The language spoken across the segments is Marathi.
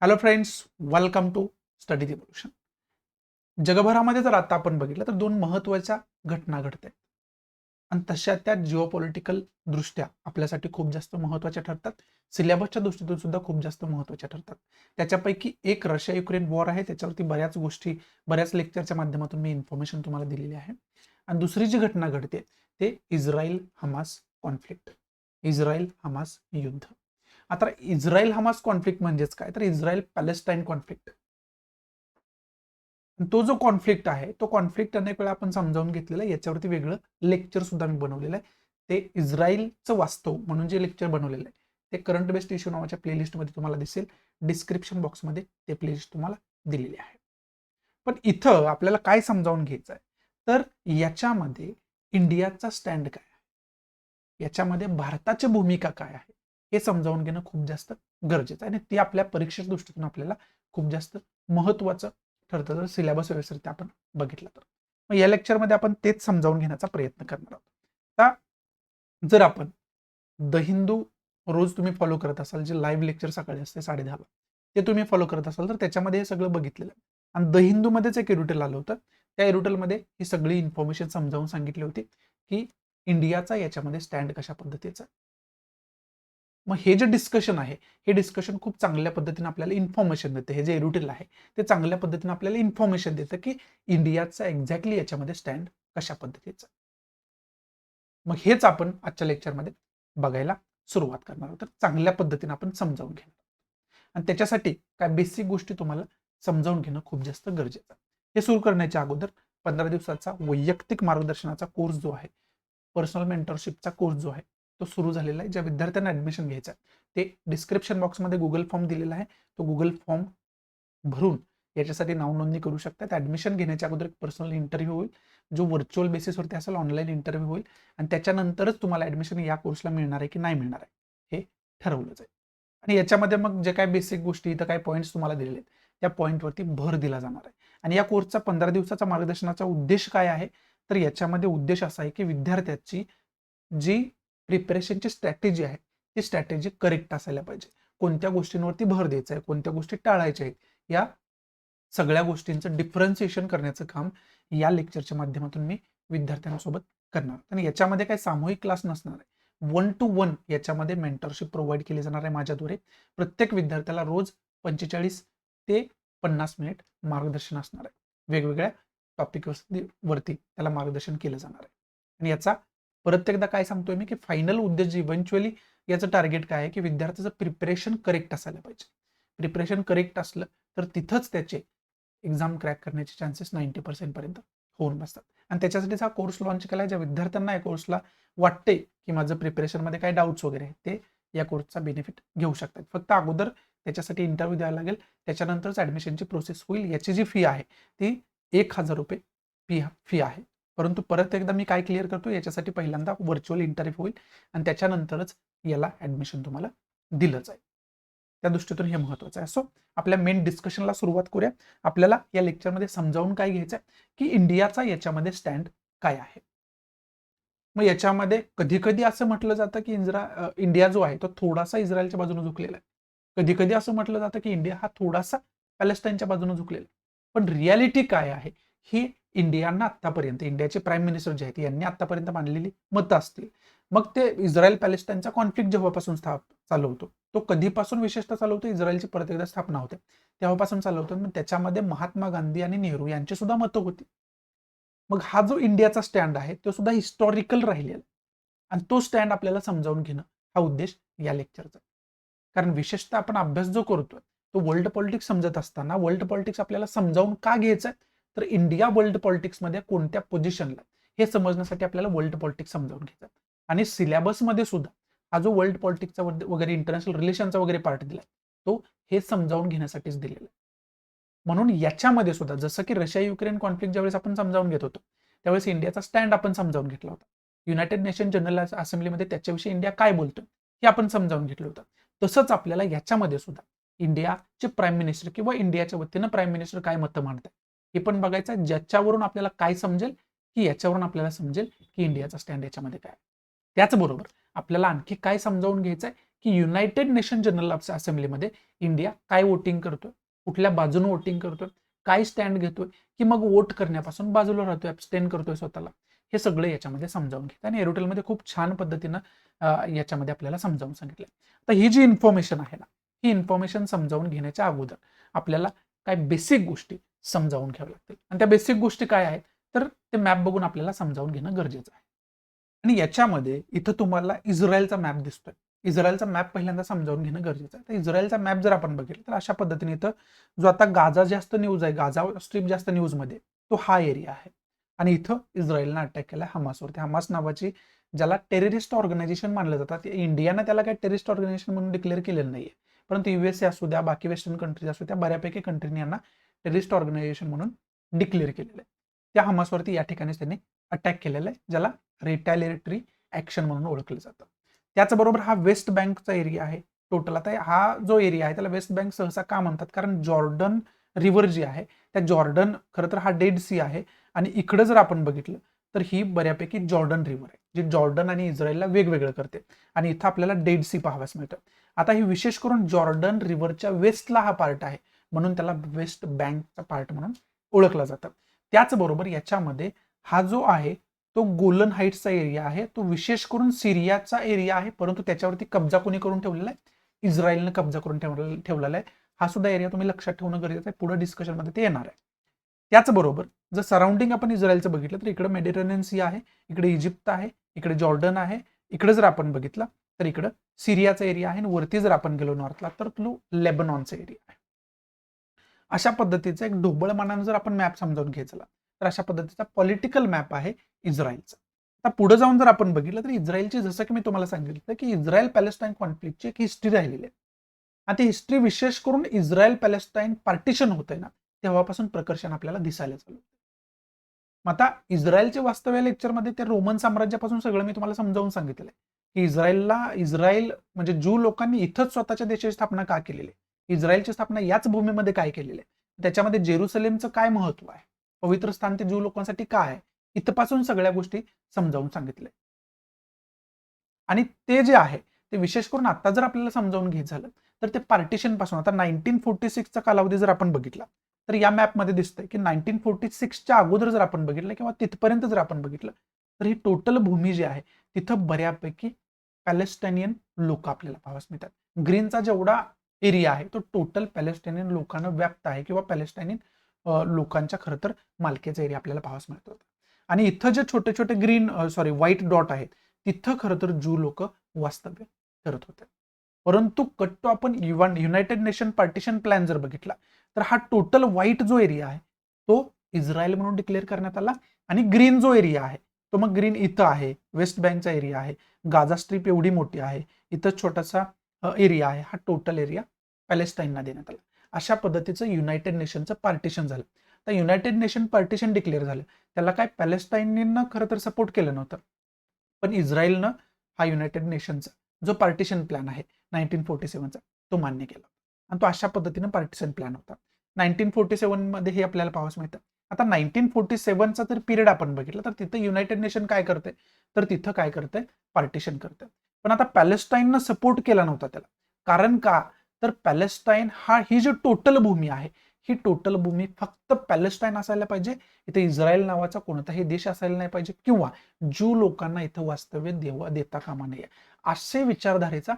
Hello friends, welcome to Study Revolution. जगभरामध्ये जर आता आपण बघितलं तर दोन महत्त्वाच्या घटना घडत आहेत आणि तशा त्या जिओपॉलिटिकल दृष्ट्या आपल्यासाठी खूप जास्त महत्त्वाच्या ठरतात. सिलेबसच्या दृष्टीतून सुद्धा खूप जास्त महत्त्वाच्या ठरतात. त्याच्यापैकी एक रशिया युक्रेन वॉर आहे. त्याच्यावरती बऱ्याच गोष्टी, बऱ्याच लेक्चरच्या माध्यमातून मी इन्फॉर्मेशन तुम्हाला दिलेली आहे. आणि दुसरी जी घटना घडते ते Israel Hamas conflict, Israel Hamas युद्ध. आता इस्रायल हमास कॉन्फ्लिक्ट म्हणजेच काय, तर इस्रायल पॅलेस्टाईन कॉन्फ्लिक्ट. तो जो कॉन्फ्लिक्ट आहे, तो कॉन्फ्लिक्ट अनेक वेळा आपण समजावून घेतलेला आहे. याच्यावरती वेगळं लेक्चर सुद्धा मी बनवलेलं आहे. ते इस्रायलचं वास्तव म्हणून जे लेक्चर बनवलेलं आहे ते करंट बेस्ड इश्यू नावाच्या प्लेलिस्टमध्ये तुम्हाला दिसेल. डिस्क्रिप्शन बॉक्समध्ये ते प्लेलिस्ट तुम्हाला दिलेली आहे. पण इथं आपल्याला काय समजावून घ्यायचं आहे, तर याच्यामध्ये इंडियाचा स्टँड काय आहे, याच्यामध्ये भारताची भूमिका काय आहे, हे समजावून घेणं खूप जास्त गरजेचं आहे आणि ते आपल्या परीक्षेच्या दृष्टीतून आपल्याला खूप जास्त महत्त्वाचं ठरतं जर सिलेबस व्यवस्थित आपण बघितलं तर. मग या लेक्चरमध्ये आपण तेच समजावून घेण्याचा प्रयत्न करणार आहोत. आता जर आपण द हिंदू रोज तुम्ही फॉलो करत असाल, जे लाईव्ह लेक्चर सकाळी असते 10:30ला, ते तुम्ही फॉलो करत असाल तर त्याच्यामध्ये हे सगळं बघितलेलं आहे. आणि द हिंदूमध्येच एक एडिटल आलं होतं. त्या एडिटलमध्ये ही सगळी इन्फॉर्मेशन समजावून सांगितली होती की इंडियाचा याच्यामध्ये स्टँड कशा पद्धतीचा. मग हे जे डिस्कशन आहे, हे डिस्कशन खूप चांगल्या पद्धतीने आपल्याला इन्फॉर्मेशन देतं. हे जे एडिटल आहे ते चांगल्या पद्धतीने आपल्याला इन्फॉर्मेशन देतं की इंडियाचा एक्झॅक्टली याच्यामध्ये स्टँड कशा पद्धतीचा. मग हेच आपण आजच्या लेक्चरमध्ये बघायला सुरुवात करणार आहोत. तर चांगल्या पद्धतीने आपण समजावून घेणार आणि त्याच्यासाठी काय बेसिक गोष्टी तुम्हाला समजावून घेणं खूप जास्त गरजेचं आहे. हे सुरू करण्याच्या अगोदर 15 दिवसाचा वैयक्तिक मार्गदर्शनाचा कोर्स जो आहे, पर्सनल मेंटरशिपचा कोर्स जो आहे, तो सुरू झालेला आहे. ज्या विद्यार्थ्यांना ऍडमिशन घ्यायचं आहे ते डिस्क्रिप्शन बॉक्समध्ये गुगल फॉर्म दिलेला आहे. तो गुगल फॉर्म भरून याच्यासाठी नाव नोंदणी करू शकतात. ऍडमिशन घेण्याच्या अगोदर एक पर्सनल इंटरव्ह्यू होईल, जो व्हर्च्युअल बेसिसवरती असेल, ऑनलाईन इंटरव्ह्यू होईल आणि त्याच्यानंतरच तुम्हाला ऍडमिशन या कोर्सला मिळणार आहे की नाही मिळणार आहे हे ठरवलं जाईल. आणि याच्यामध्ये मग जे काही बेसिक गोष्टी, इथं काही पॉईंट्स तुम्हाला दिलेले आहेत, त्या पॉईंटवरती भर दिला जाणार आहे. आणि या कोर्सचा 15 दिवसाचा मार्गदर्शनाचा उद्देश काय आहे, तर याच्यामध्ये उद्देश असा आहे की विद्यार्थ्याची जी प्रिपरेशनची स्ट्रॅटेजी आहे ती स्ट्रॅटेजी करेक्ट असायला पाहिजे. कोणत्या गोष्टींवरती भर द्यायचा आहे, कोणत्या गोष्टी टाळायच्या आहेत, या सगळ्या गोष्टींचं डिफरन्सिएशन करण्याचं काम या लेक्चरच्या माध्यमातून मी विद्यार्थ्यांसोबत करणार. आणि याच्यामध्ये काही सामूहिक क्लास नसणार आहे. 1 to 1 याच्यामध्ये मेंटरशिप प्रोव्हाइड केली जाणार आहे माझ्याद्वारे. प्रत्येक विद्यार्थ्याला रोज 45 ते 50 मिनिट मार्गदर्शन असणार आहे. वेगवेगळ्या टॉपिक वरती त्याला मार्गदर्शन केलं जाणार आहे. आणि याचा परत एकदा काय सांगतोय मी, की फायनल उद्देश इव्हेंच्युअली याचं टार्गेट काय आहे, की विद्यार्थ्याचं प्रिपरेशन करेक्ट असायला पाहिजे. प्रिपरेशन करेक्ट असलं तर तिथंच त्याचे एक्झाम क्रॅक करण्याचे चान्सेस 90% पर्यंत होऊन बसतात. आणि त्याच्यासाठीच हा कोर्स लॉन्च केला आहे. ज्या विद्यार्थ्यांना या कोर्सला वाटते की माझं प्रिपरेशनमध्ये काही डाऊट्स वगैरे आहेत, ते या कोर्सचा बेनिफिट घेऊ शकतात. फक्त अगोदर त्याच्यासाठी इंटरव्ह्यू द्यायला लागेल, त्याच्यानंतरच ऍडमिशनची प्रोसेस होईल. याची जी फी आहे ती ₹1000 फी आहे. परंतु परत एकदा मी काय क्लिअर करतो, याच्यासाठी पहिल्यांदा व्हर्च्युअल इंटरव्ह्यू होईल आणि त्याच्यानंतरच याला ऍडमिशन तुम्हाला दिलं जाईल. त्या दृष्टीतून हे महत्वाचं आहे. सो आपल्या मेन डिस्कशनला सुरुवात करूया. आपल्याला या लेक्चरमध्ये समजावून काय घ्यायचं आहे, की इंडियाचा याच्यामध्ये स्टँड काय आहे. मग याच्यामध्ये कधी कधी असं म्हटलं जातं की इंडिया जो आहे तो थोडासा इस्रायलच्या बाजूने झुकलेला आहे. कधी कधी असं म्हटलं जातं की इंडिया हा थोडासा पॅलेस्टाईनच्या बाजूने झुकलेला आहे. पण रियालिटी काय आहे ही इंडियाना आतापर्यंत, इंडियाचे प्राईम मिनिस्टर जे आहेत यांनी आतापर्यंत मांडलेली मतं असतील. मग ते इस्रायल पॅलेस्टाईनचा कॉन्फ्लिक्ट जेव्हापासून चालू होतो, तो कधीपासून विशेषतः चालू होतो, इस्रायलची परत एकदा स्थापना होते तेव्हापासून चालू होतं. मग त्याच्यामध्ये महात्मा गांधी आणि नेहरू यांची सुद्धा मतं होती. मग हा जो इंडियाचा स्टँड आहे तो सुद्धा हिस्टॉरिकल राहिलेला आणि तो स्टँड आपल्याला समजावून घेणं हा उद्देश या लेक्चरचा. कारण विशेषतः आपण अभ्यास जो करतोय तो वर्ल्ड पॉलिटिक्स समजत असताना वर्ल्ड पॉलिटिक्स आपल्याला समजावून का घ्यायचं आहे, तर इंडिया वर्ल्ड पॉलिटिक्समध्ये कोणत्या पोझिशनला हे समजण्यासाठी आपल्याला वर्ल्ड पॉलिटिक्स समजावून घ्यायचं. आणि सिलेबसमध्ये सुद्धा हा जो वर्ल्ड पॉलिटिक्सचा वगैरे इंटरनॅशनल रिलेशनचा वगैरे पार्ट दिलाय तो हे समजावून घेण्यासाठीच दिलेला आहे. म्हणून याच्यामध्ये सुद्धा जसं की रशिया युक्रेन कॉन्फ्लिक्ट ज्यावेळेस आपण समजावून घेत होतो त्यावेळेस इंडियाचा स्टँड आपण समजावून घेतला होता. युनायटेड नेशन जनरल असेंब्लीमध्ये त्याच्याविषयी इंडिया काय बोलतोय हे आपण समजावून घेतलं होतं. तसंच आपल्याला याच्यामध्ये सुद्धा इंडियाचे प्राईम मिनिस्टर किंवा इंडियाच्या वतीनं प्राईम मिनिस्टर काय मतं मांडतात हे पण बघायचं, ज्याच्यावरून आपल्याला काय समजेल की याच्यावरून आपल्याला समजेल की इंडियाचा स्टँड याच्यामध्ये काय. त्याचबरोबर आपल्याला आणखी काय समजावून घ्यायचंय की युनायटेड नेशन जनरल असेंब्लीमध्ये इंडिया काय वोटिंग करतोय, कुठल्या बाजूने वोटिंग करतोय, काय स्टँड घेतोय, की मग वोट करण्यापासून बाजूला राहतोय, अब्स्टेन करतोय स्वतःला, हे सगळं याच्यामध्ये समजावून घेतात. आणि एरोटेलमध्ये खूप छान पद्धतीनं याच्यामध्ये आपल्याला समजावून सांगितलं. तर ही जी इन्फॉर्मेशन आहे ना, ही इन्फॉर्मेशन समजावून घेण्याच्या अगोदर आपल्याला काय बेसिक गोष्टी समजावून घ्याव्या लागतील. आणि त्या बेसिक गोष्टी काय आहेत, तर ते मॅप बघून आपल्याला समजावून घेणं गरजेचं आहे. आणि याच्यामध्ये इथं तुम्हाला इस्रायलचा मॅप दिसतोय. इस्रायलचा मॅप पहिल्यांदा समजावून घेणं गरजेचं आहे. तर इस्रायलचा मॅप जर आपण बघितला तर अशा पद्धतीने इथं जो आता गाझा जास्त न्यूज आहे, गाझा स्ट्रीप जास्त न्यूजमध्ये, तो हा एरिया आहे. आणि इथं इस्रायलनं अटॅक केला हमासवरती. हमास नावाची ज्याला टेररिस्ट ऑर्गनायझेशन मानलं जातात, इंडियानं त्याला काही टेररिस्ट ऑर्गनायझेशन म्हणून डिक्लेअर केलेलं नाहीये, परंतु USA असू द्या, बाकी वेस्टर्न कंट्रीज असू द्या, बऱ्यापैकी कंट्रीने यांना टेररिस्ट ऑर्गनायझेशन म्हणून डिक्लेअर केलेलं आहे. त्या हमासवरती या ठिकाणीच त्यांनी अटॅक केलेला आहे, ज्याला रिटॅलिएटरी ऍक्शन म्हणून ओळखलं जातं. त्याचबरोबर हा वेस्ट बँकचा एरिया आहे. टोटल आता हा जो एरिया आहे त्याला वेस्ट बँक सहसा का म्हणतात, कारण जॉर्डन रिव्हर जी आहे, त्या जॉर्डन खरं तर हा डेड सी आहे. आणि इकडे जर आपण बघितलं तर ही बऱ्यापैकी जॉर्डन रिव्हर आहे, जी जॉर्डन आणि इस्रायलला वेगवेगळं करते. आणि इथं आपल्याला डेड सी पाहाव्यास मिळतं. आता ही विशेष करून जॉर्डन रिव्हरच्या वेस्टला हा पार्ट आहे, म्हणून त्याला वेस्ट बँकचा पार्ट म्हणून ओळखलं जातं. त्याचबरोबर याच्यामध्ये हा जो आहे तो गोलन हाईट्सचा एरिया आहे, तो विशेष करून सिरियाचा एरिया आहे, परंतु त्याच्यावरती कब्जा कोणी करून ठेवलेला आहे, इस्रायलनं कब्जा करून ठेवलेला आहे. हा सुद्धा एरिया तुम्ही लक्षात ठेवणं गरजेचं आहे, पुढे डिस्कशनमध्ये ते येणार आहे. त्याचबरोबर जर सराउंडिंग आपण इस्रायलचं बघितलं तर इकडे मेडिटेरेनियन सी आहे, इकडे इजिप्त आहे, इकडे जॉर्डन आहे, इकडे जर आपण बघितलं तर इकडे सिरियाचा एरिया आहे, आणि वरती जर आपण गेलो नॉर्थला तर तो लेबनॉनचा एरिया आहे. अशा पद्धतीचा एक ढोबळमानानं जर आपण मॅप समजावून घ्यायचा तर अशा पद्धतीचा पॉलिटिकल मॅप आहे इस्रायलचा. आता पुढे जाऊन जर आपण बघितलं तर इस्रायलची, जसं की मी तुम्हाला सांगितलं की इस्रायल पॅलेस्टाईन कॉन्फ्लिक्टची एक हिस्ट्री राहिलेली आहे. आता हिस्ट्री विशेष करून इस्रायल पॅलेस्टाईन पार्टिशन होतंय ना, तेव्हापासून प्रकर्षण आपल्याला दिसायला चालू. मग आता इस्रायलच्या वास्तव्य लेक्चरमध्ये ते रोमन साम्राज्यापासून सगळं मी तुम्हाला समजावून सांगितलेलं आहे की इस्रायल म्हणजे ज्यू लोकांनी इथंच स्वतःच्या देशाची स्थापना का केलेली आहे, इस्रायलची स्थापना याच भूमीमध्ये काय केलेली आहे, त्याच्यामध्ये जेरुसलेमचं काय महत्व आहे, पवित्र स्थान ते ज्यू लोकांसाठी काय आहे, इथपासून सगळ्या गोष्टी समजावून सांगितल्या. आणि ते जे आहे ते विशेष करून आता जर आपल्याला समजावून घ्यायचं झालं तर ते पार्टिशन पासून आता 1946चा कालावधी जर आपण बघितला तर या मॅपमध्ये दिसतंय की 1946च्या अगोदर जर आपण बघितलं किंवा तिथपर्यंत जर आपण बघितलं तर ही टोटल भूमी जी आहे तिथं बऱ्यापैकी पॅलेस्टायनियन लोक आपल्याला पाहावयास मिळतात. ग्रीनचा जेवढा एरिया आहे तो टोटल पॅलेस्टायनियन लोकांना व्याप्त आहे, किंवा पॅलेस्टायनियन लोकांच्या खरं तर मालकीचा एरिया आपल्याला पाहावयास मिळतो. आणि इथं जे छोटे छोटे व्हाईट डॉट आहेत तिथं खरं तर ज्यू लोक वास्तव्य करत होते. परंतु कट्टो आपण युनायटेड नेशन पार्टिशन प्लॅन जर बघितला तर हा टोटल व्हाईट जो एरिया आहे तो इस्रायल म्हणून डिक्लेअर करण्यात आला, आणि ग्रीन जो एरिया आहे तो मग ग्रीन इथं आहे, वेस्ट बँकचा एरिया आहे, गाझा स्ट्रीप एवढी मोठी आहे, इथं छोटासा एरिया आहे, हा टोटल एरिया पॅलेस्टाईनला देण्यात आला. अशा पद्धतीचं युनायटेड नेशनचं पार्टिशन झालं. तर युनायटेड नेशन पार्टिशन डिक्लेअर झालं, त्याला काय पॅलेस्टाईननं खरं तर सपोर्ट केलं नव्हतं, पण इस्रायलनं हा युनायटेड नेशनचा जो पार्टिशन प्लॅन आहे 1947चा तो मान्य केला, आणि तो अशा पद्धतीनं पार्टिशन प्लॅन होता. 1947 मध्ये हे आपल्याला पाहावयास मिळतं. आता 1947चा जर पिरियड आपण बघितला तर तिथं युनायटेड नेशन काय करते, तर तिथं काय करते, पार्टिशन करते. पण आता पॅलेस्टाईननं सपोर्ट केला नव्हता त्याला. कारण का, तर पॅलेस्टाईन ही जी टोटल भूमी आहे ही टोटल भूमी फक्त पॅलेस्टाईन असायला पाहिजे, इथे इस्रायल नावाचा कोणताही देश असायला नाही पाहिजे, किंवा ज्यू लोकांना इथं वास्तव्य देता कामा नये, असे विचारधारेचा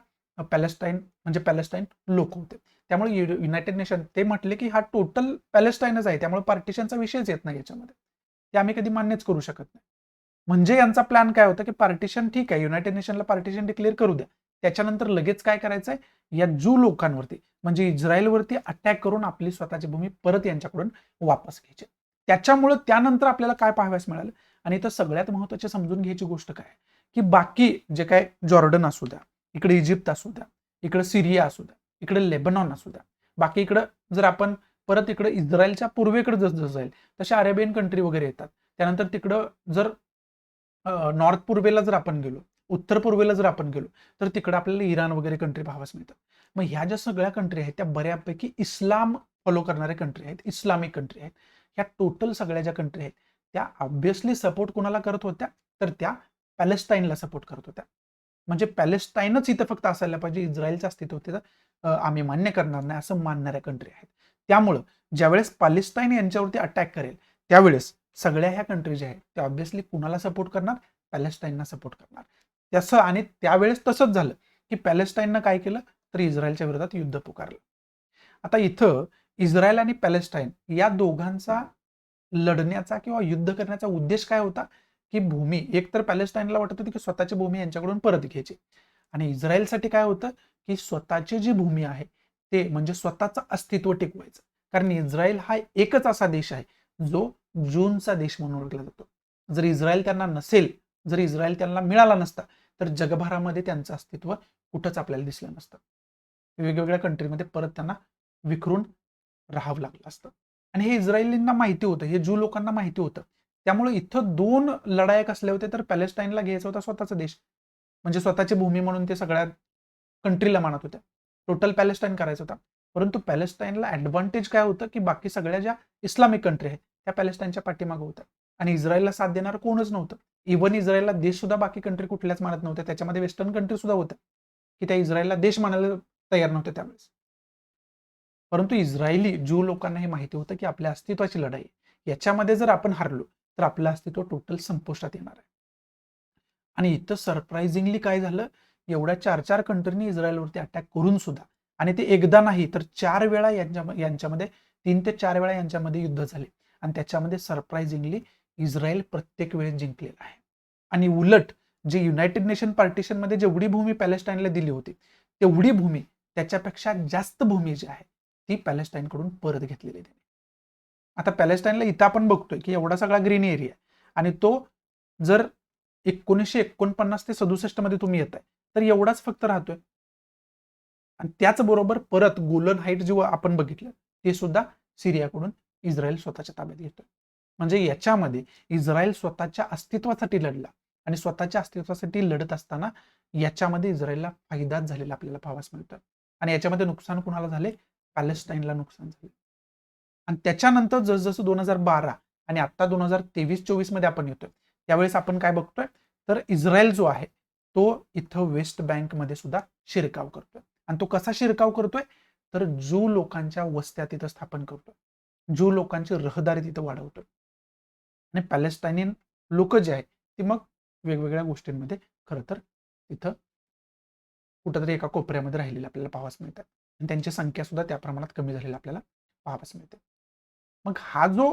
पॅलेस्टाईन लोक होते. त्यामुळे युनायटेड नेशन ते म्हटले की हा टोटल पॅलेस्टाईनच आहे, त्यामुळे पार्टिशनचा विषयच येत नाही याच्यामध्ये, ते आम्ही कधी मान्यच करू शकत नाही. म्हणजे यांचा प्लॅन काय होता की पार्टिशन ठीक आहे, युनायटेड नेशनला पार्टिशन डिक्लेअर करू द्या, त्याच्यानंतर लगेच काय करायचंय, या ज्यू लोकांवरती म्हणजे इस्रायलवरती अटॅक करून आपली स्वतःची भूमी परत यांच्याकडून वापस घ्यायची. त्याच्यामुळे त्यानंतर आपल्याला काय पाहाव्यास मिळालं, आणि इथं सगळ्यात महत्त्वाची समजून घ्यायची गोष्ट काय की बाकी जे काय जॉर्डन असू द्या, इकडे इजिप्त असू द्या, इकडे सिरिया असू द्या, इकडे लेबनॉन असू द्या, बाकी इकडं जर आपण परत इकडे इस्रायलच्या पूर्वेकडे जसं जाईल तसे अरेबियन कंट्री वगैरे येतात. त्यानंतर तिकडं जर नॉर्थ पूर्वेला जर आपण गेलो, उत्तर पूर्वेला जर आपण गेलो तर तिकडे आपल्याला इराण वगैरे कंट्री पाहाव्यास मिळतात. मग ह्या ज्या सगळ्या कंट्री आहेत त्या बऱ्यापैकी इस्लाम फॉलो करणारे कंट्री आहेत, इस्लामिक कंट्री आहेत. ह्या टोटल सगळ्या ज्या कंट्री आहेत त्या ऑब्व्हियसली सपोर्ट कोणाला करत होत्या, तर त्या पॅलेस्टाईनला सपोर्ट करत होत्या. म्हणजे पॅलेस्टाईनच इथं फक्त असायला पाहिजे, इस्रायलचं अस्तित्व तिथं आम्ही मान्य करणार नाही असं मानणाऱ्या कंट्री आहेत. त्यामुळं ज्यावेळेस पॅलेस्टाईन यांच्यावरती अटॅक करेल त्यावेळेस सगळ्या ह्या कंट्री ज्या आहेत त्या ऑब्व्हियसली कुणाला सपोर्ट करणार, पॅलेस्टाईनना सपोर्ट करणार. तसं आणि त्यावेळेस तसंच झालं की पॅलेस्टाईननं काय केलं तर इस्रायलच्या विरोधात युद्ध पुकारलं. आता इथं इस्रायल आणि पॅलेस्टाईन या दोघांचा लढण्याचा किंवा युद्ध करण्याचा उद्देश काय होता की भूमी, एक तर पॅलेस्टाईनला वाटत होती की स्वतःची भूमी यांच्याकडून परत घ्यायची, आणि इस्रायलसाठी काय होतं की स्वतःची जी भूमी आहे ते म्हणजे स्वतःचं अस्तित्व टिकवायचं. कारण इस्रायल हा एकच असा देश आहे जो जूनचा देश म्हणून ओळखला जातो. जर इस्रायल त्यांना नसेल, जर इस्रायल त्यांना मिळाला नसता तर जगभरामध्ये त्यांचं अस्तित्व कुठंच आपल्याला दिसलं नसतं. वेगवेगळ्या कंट्रीमध्ये परत त्यांना विखरून राहावं लागलं असतं. आणि हे इस्रायलींना माहिती होतं, हे ज्यू लोकांना माहिती होतं. त्यामुळे इथं दोन लढाया कसले होते तर पॅलेस्टाईनला घ्यायचा होता स्वतःचा देश, म्हणजे स्वतःची भूमी म्हणून ते सगळ्या कंट्रीला मानत होत्या, टोटल पॅलेस्टाईन करायचं होता. परंतु पॅलेस्टाईनला ऍडव्हान्टेज काय होतं की बाकी सगळ्या ज्या इस्लामिक कंट्री आहेत त्या पॅलेस्टाईनच्या पाठीमागे होत्या आणि इस्रायलला साथ देणार कोणच नव्हतं. इव्हन इस्रायलला देश सुद्धा बाकी कंट्री कुठल्याच मानत नव्हत्या, त्याच्यामध्ये वेस्टर्न कंट्री सुद्धा होत्या की त्या इस्रायलला देश मानायला तयार नव्हत्या त्यावेळेस. परंतु इस्रायली ज्यू लोकांना हे माहिती होतं की आपल्या अस्तित्वाची लढाई, याच्यामध्ये जर आपण हारलो तर आपलं अस्तित्व टोटल संपुष्टात येणार आहे. आणि इथं सरप्राइझिंगली काय झालं, एवढ्या 4-4 कंट्रीनी इस्रायलवरती अटॅक करून सुद्धा, आणि ते एकदा नाही तर 4 वेळा यांच्यामध्ये 3 ते 4 वेळा यांच्यामध्ये युद्ध झाले आणि त्याच्यामध्ये सरप्राइझिंगली इस्रायल प्रत्येक वेळेस जिंकलेला आहे. आणि उलट जे युनायटेड नेशन पार्टिशनमध्ये जेवढी भूमी पॅलेस्टाईनला दिली होती तेवढी भूमी, त्याच्यापेक्षा जास्त भूमी जी आहे ती पॅलेस्टाईनकडून परत घेतलेली आहे. आता पॅलेस्टाईनला इथं आपण बघतोय की एवढा सगळा ग्रीन एरिया आणि तो जर 1949 ते 67 मध्ये तुम्ही येताय तर एवढाच फक्त राहतोय. आणि त्याचबरोबर परत गोलन हाईट जेव्हा आपण बघितलं ते सुद्धा सिरियाकडून इस्रायल स्वतःच्या ताब्यात घेतोय. म्हणजे याच्यामध्ये इस्रायल स्वतःच्या अस्तित्वासाठी लढला आणि स्वतःच्या अस्तित्वासाठी लढत असताना याच्यामध्ये इस्रायलला फायदाच झालेला आपल्याला पाहावयास मिळतं. आणि याच्यामध्ये नुकसान कुणाला झाले, पॅलेस्टाईनला नुकसान झाले. आणि त्याच्यानंतर जसजसं 2012 आणि आता 2023-24 मध्ये आपण येतोय त्यावेळेस आपण काय बघतोय तर इस्रायल जो आहे तो इथं वेस्ट बँकमध्ये सुद्धा शिरकाव करतोय. आणि तो कसा शिरकाव करतोय तर ज्यू लोकांच्या वस्त्या तिथं स्थापन करतोय, ज्यू लोकांची रहदारी तिथं वाढवतोय. आणि पॅलेस्टायनियन लोक जे आहेत ती मग वेगवेगळ्या गोष्टींमध्ये खरं तर तिथं कुठंतरी एका कोपऱ्यामध्ये राहिलेले आपल्याला पाहावयास मिळतात आणि त्यांची संख्या सुद्धा त्या प्रमाणात कमी झालेली आपल्याला पाहावयास मिळते. मग हा जो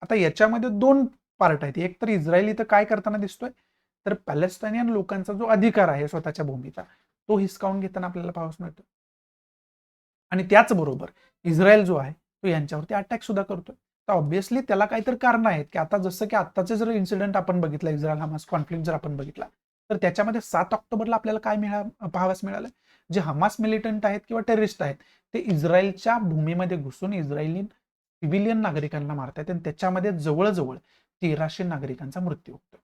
आता याच्यामध्ये 2 पार्ट आहेत. एक तर इस्रायल इथं काय करताना दिसतोय तर पॅलेस्टायनियन लोकांचा जो अधिकार आहे स्वतःच्या भूमीचा तो हिसकावून घेताना आपल्याला पाहावयास मिळतो. आणि त्याचबरोबर इस्रायल जो आहे तो यांच्यावरती अटॅक सुद्धा करतोय. तर ऑब्व्हियसली त्याला काहीतरी कारण आहेत की आता जसं की आत्ताचे जर इन्सिडेंट आपण बघितला, इस्रायल हमास कॉन्फ्लिक्ट जर आपण बघितला तर त्याच्यामध्ये 7 ऑक्टोबरला आपल्याला काय पाहावयास मिळालं, जे हमास मिलिटंट आहेत किंवा टेररिस्ट आहेत ते इस्रायलच्या भूमीमध्ये घुसून इस्रायली सिव्हिलियन नागरिकांना मारतायत आणि त्याच्यामध्ये जवळजवळ 1300 नागरिकांचा मृत्यू होतो.